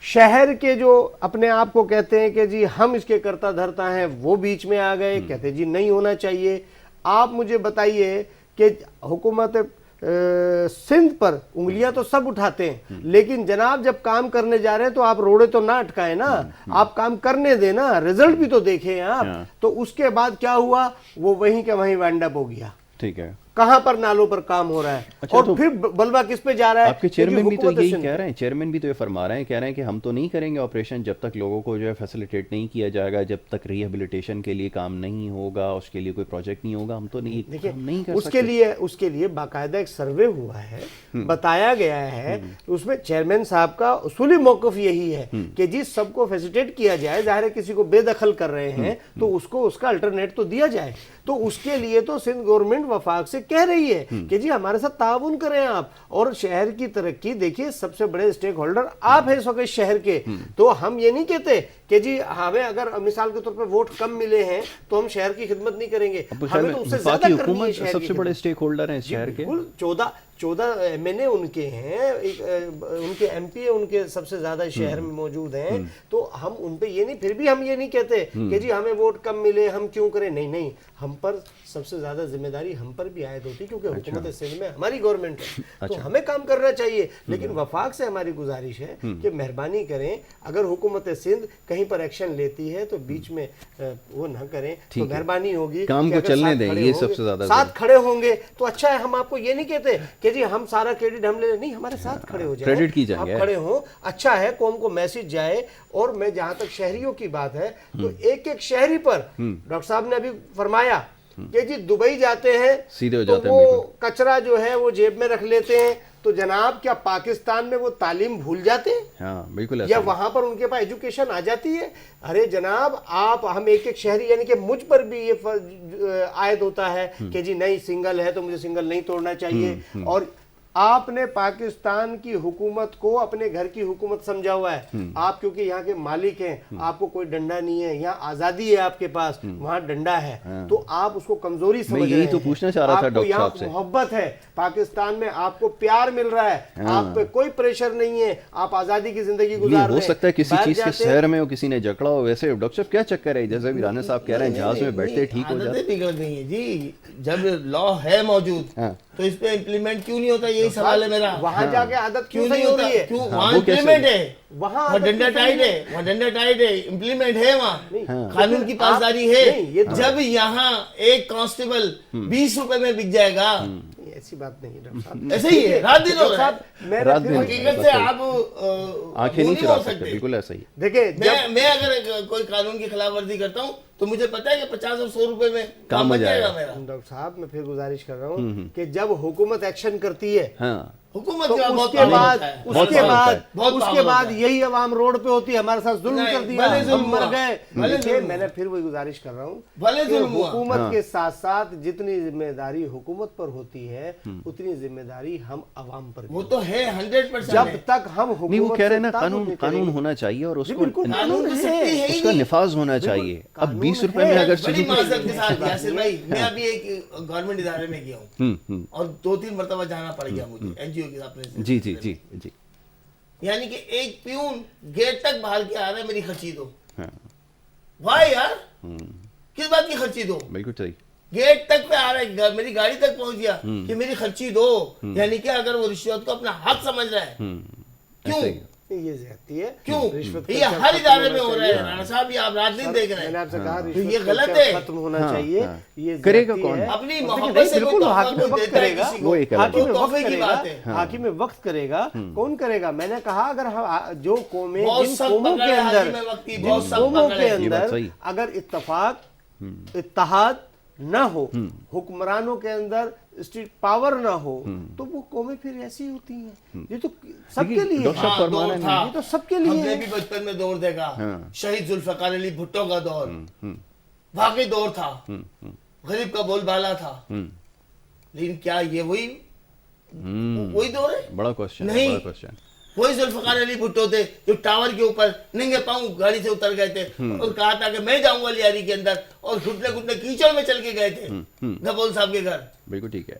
شہر کے جو اپنے آپ کو کہتے ہیں کہ جی ہم اس کے کرتا دھرتا ہیں وہ بیچ میں آ گئے, کہتے جی نہیں ہونا چاہیے. آپ مجھے بتائیے کہ حکومت سندھ پر انگلیاں تو سب اٹھاتے ہیں, لیکن جناب جب کام کرنے جا رہے ہیں تو آپ روڑے تو نہ اٹکائیں نا, آپ کام کرنے دیں نا, رزلٹ بھی تو دیکھیں آپ. تو اس کے بعد کیا ہوا, وہ وہیں کے وہیں وائنڈ اپ ہو گیا. ٹھیک ہے. کہاں پر نالوں پر کام ہو رہا ہے اور پھر بلوا کس پہ جا رہا ہے؟ آپ کے چیئرمین بھی تو یہی کہہ رہے ہیں, چیئرمین بھی تو یہ فرما رہے ہیں, کہہ رہے ہیں کہ ہم تو نہیں کریں گے آپریشن جب تک لوگوں کو جو ہے فیسیلیٹیٹ نہیں کیا جائے گا, جب تک ریہیبلیٹیشن کے لیے کام نہیں ہوگا, اس کے لیے کوئی پروجیکٹ نہیں ہوگا, ہم تو نہیں کر سکتے. اس کے لیے باقاعدہ ایک سروے ہوا ہے, بتایا گیا ہے, اس میں چیئرمین صاحب کا اصولی موقف یہی ہے کہ جی سب کو فیسیلیٹیٹ کیا جائے. ظاہر ہے کسی کو بے دخل کر رہے ہیں تو اس کو اس کا الٹرنیٹ تو دیا جائے. تو اس کے لیے تو سندھ گورنمنٹ وفاق سے کہہ رہی ہے کہ جی ہمارے ساتھ تعاون کریں آپ, اور شہر کی ترقی دیکھیے سب سے بڑے اسٹیک ہولڈر آپ ہیں اس وقت شہر کے. تو ہم یہ نہیں کہتے کہ جی ہمیں اگر مثال کے طور پر ووٹ کم ملے ہیں تو ہم شہر کی خدمت نہیں کریں گے, ہمیں تو اس سے زیادہ کرنی ہے. سب سے بڑے اسٹیک ہولڈر ہیں شہر کے, 14 ایم این اے ان کے ہیں, ان کے ایم پی اے ان کے سب سے زیادہ شہر میں موجود ہیں. تو ہم ان پہ یہ نہیں, پھر بھی ہم یہ نہیں کہتے کہ جی ہمیں ووٹ کم ملے ہم کیوں کریں, نہیں, ہم پر سب سے زیادہ ذمہ داری ہم پر بھی عائد ہوتی کیونکہ حکومت سندھ میں ہماری گورنمنٹ ہے, تو ہمیں کام کرنا چاہیے. لیکن وفاق سے ہماری گزارش ہے کہ مہربانی کریں, اگر حکومت سندھ کہیں پر ایکشن لیتی ہے تو بیچ میں وہ نہ کریں, تو مہربانی ہوگی کام کو چلنے دیں, یہ سب سے زیادہ ساتھ کھڑے ہوں گے تو اچھا ہے. ہم آپ کو یہ نہیں کہتے کہ کہ جی ہم سارا کریڈٹ ہم لے لیں، نہیں، ہمارے ساتھ کھڑے ہو جائیں، کریڈٹ کی جائیں گے، آپ کھڑے ہوں، اچھا ہے، قوم کو میسج جائے. اور میں جہاں تک شہریوں کی بات ہے تو ایک ایک شہری پر ڈاکٹر صاحب نے ابھی فرمایا کہ جی دبئی جاتے ہیں سیدھے ہو تو جاتے ہیں، وہ کچرا جو ہے وہ جیب میں رکھ لیتے ہیں، تو جناب کیا پاکستان میں وہ تعلیم بھول جاتے ہیں؟ ہاں بالکل، یا وہاں پر ان کے پاس ایجوکیشن آ جاتی ہے؟ ارے جناب آپ، ہم ایک ایک شہری، یعنی کہ مجھ پر بھی یہ عائد ہوتا ہے کہ جی نہیں سنگل ہے تو مجھے سنگل نہیں توڑنا چاہیے. اور آپ نے پاکستان کی حکومت کو اپنے گھر کی حکومت سمجھا ہوا ہے. آپ کیونکہ یہاں کے مالک ہیں، آپ کو کوئی ڈنڈا نہیں ہے، یہاں آزادی ہے آپ کے پاس، وہاں ڈنڈا ہے، تو آپ اس کو کمزوری سمجھ رہے ہیں. میں یہی تو پوچھنا چاہ رہا تھا ڈاکٹر صاحب سے. آپ کو یہاں محبت ہے، پاکستان میں آپ کو پیار مل رہا ہے، آپ پہ کوئی پریشر نہیں ہے، آپ آزادی کی زندگی گزار رہے ہیں. ہو سکتا ہے کسی چیز کے سیر میں کسی نے جکڑا ہو. ویسے ڈاکٹر صاحب کیا چکر ہے، جیسے بھی رانا صاحب کہہ رہے ہیں جہاز میں بیٹھتے ٹھیک ہو جاتے ہیں. بگڑ گئی ہیں جی، جب لا ہے موجود تو اس پہ امپلیمنٹ کیوں نہیں ہوتا؟ یہی سوال ہے میرا. وہاں جا کے عادت کیوں نہیں ہو رہی ہے؟ کیوں وہاں امپلیمنٹ ہے، وہاں ڈنڈا ٹائٹ ہے، وہاں ڈنڈا ٹائٹ ہے، امپلیمنٹ ہے، وہاں قانون کی پاسداری ہے. جب یہاں ایک کانسٹیبل 20 روپے میں بک جائے گا، ایسی بات نہیں ڈاکٹر صاحب، ایسے ہی ہے، رات دن ہو رہا ہے. رات دن حقیقت سے آپ آنکھیں نہیں چرا سکتے. بالکل ایسا ہی. دیکھیں میں اگر کوئی قانون کی خلاف ورزی کرتا ہوں تو مجھے پتا ہے کہ 50 اور 100 روپے میں کام بن ہو جائے جائے گا میرا. ڈاکٹر صاحب میں پھر گزارش کر رہا ہوں کہ جب حکومت ایکشن کرتی ہے حکومت تو کا اس بہت کے پاور بعد ہوتا ہے. اس کے بعد یہی عوام روڈ پہ ہوتی ہے، ہمارے ساتھ ظلم کر دیا، ہم مر گئے. میں نے پھر وہی گزارش کر رہا ہوں کہ حکومت کے ساتھ ساتھ جتنی ذمہ داری حکومت پر ہوتی ہے اتنی ذمہ داری ہم عوام پر. وہ تو ہے 100%. جب تک ہم نہیں، وہ حکومت کہہ رہے ہیں نا قانون ہونا چاہیے اور اس کا نفاذ ہونا چاہیے. اب 20 روپے میں اگر بڑی معذرت کے ساتھ یاسر بھائی، میں ابھی ایک گورنمنٹ ادارے میں گیا ہوں اور 2-3 مرتبہ جانا پڑ گیا مجھے این جی او کے اپنے. جی جی جی جی. یعنی کہ ایک پیون گیٹ تک باہر کے آ رہا ہے میری خرچی دو. واہ یار، کس بات کی خرچی دو؟ بالکل صحیح. گیٹ تک پہ آ رہا ہے، میری گاڑی تک پہنچ گیا کہ میری خرچی دو. یعنی کہ اگر وہ رشوت کو اپنا حق سمجھ رہا ہے، کیوں یہ زیادتی ہے؟ کیوں یہ ہر ادارے میں ہو رہا ہے؟ رانا صاحب یہ آپ رات دن دیکھ رہے ہیں. میں نے آپ سے کہا یہ غلط ہے، ختم ہونا چاہیے. یہ کرے گا کون؟ اپنی محبت سے بالکل حاکم وقت کرے گا، حاکم وقت کرے گا. کون کرے گا؟ میں نے کہا اگر جو قومیں، جن قوموں کے اندر اگر اتفاق اتحاد نہ ہو، حکمرانوں کے اندر اسٹیٹ پاور نہ ہو، تو وہ قومیں پھر ایسی ہوتی ہیں. یہ تو سب کے لیے، یہ تو سب کے لیے. ہم نے بھی بچپن میں دور دیکھا، شہید ذوالفقار علی بھٹو کا دور واقعی دور تھا، غریب کا بول بالا تھا. لیکن کیا یہ وہی دور ہے؟ بڑا کوشچن. نہیں، وہی ذوالفقار علی بھٹو تھے جو ٹاور کے اوپر ننگے پاؤں گاڑی سے اتر گئے تھے اور کہا تھا کہ میں جاؤں گا لیاری کے اندر، اور گھٹنے کیچڑ میں چل کے گئے تھے گھبول صاحب کے گھر. بالکل ٹھیک ہے.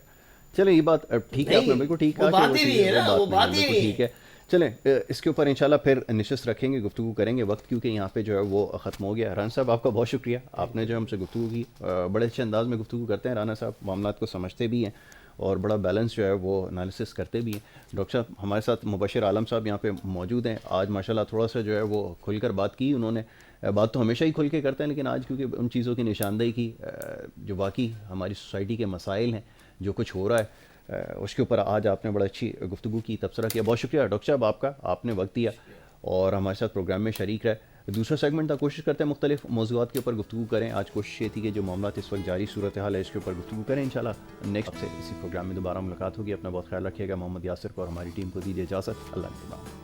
چلیں یہ بات ٹھیک ہے، آپ نے بالکل ٹھیک کہا. وہ بات ہی نہیں ہے نا، وہ بات ہی نہیں ہے. چلیں اس کے اوپر انشاءاللہ پھر نشست رکھیں گے، گفتگو کریں گے. وقت کیونکہ یہاں پہ جو ہے وہ ختم ہو گیا. رانا صاحب آپ کا بہت شکریہ، آپ نے جو ہم سے گفتگو کی. بڑے اچھے انداز میں گفتگو کرتے ہیں رانا صاحب، معاملات کو سمجھتے بھی ہیں اور بڑا بیلنس جو ہے وہ انالیسس کرتے بھی ہیں. ڈاکٹر صاحب ہمارے ساتھ مبشر عالم صاحب یہاں پہ موجود ہیں. آج ماشاءاللہ تھوڑا سا جو ہے وہ کھل کر بات کی انہوں نے. بات تو ہمیشہ ہی کھل کے کرتے ہیں، لیکن آج کیونکہ ان چیزوں کی نشاندہی کی جو واقعی ہماری سوسائٹی کے مسائل ہیں، جو کچھ ہو رہا ہے، اس کے اوپر آج آپ نے بڑا اچھی گفتگو کی، تبصرہ کیا. بہت شکریہ ڈاکٹر صاحب آپ کا، آپ نے وقت دیا اور ہمارے ساتھ پروگرام میں شریک رہے. دوسرا سیگمنٹ تھا، کوشش کرتے ہیں مختلف موضوعات کے اوپر گفتگو کریں. آج کوشش یہ تھی کہ جو معاملات اس وقت جاری صورتحال ہے اس کے اوپر گفتگو کریں. انشاءاللہ نیکسٹ سے اسی پروگرام میں دوبارہ ملاقات ہوگی. اپنا بہت خیال رکھیے گا. محمد یاسر کو اور ہماری ٹیم کو دیجیے اجازت. اللہ نگہبان.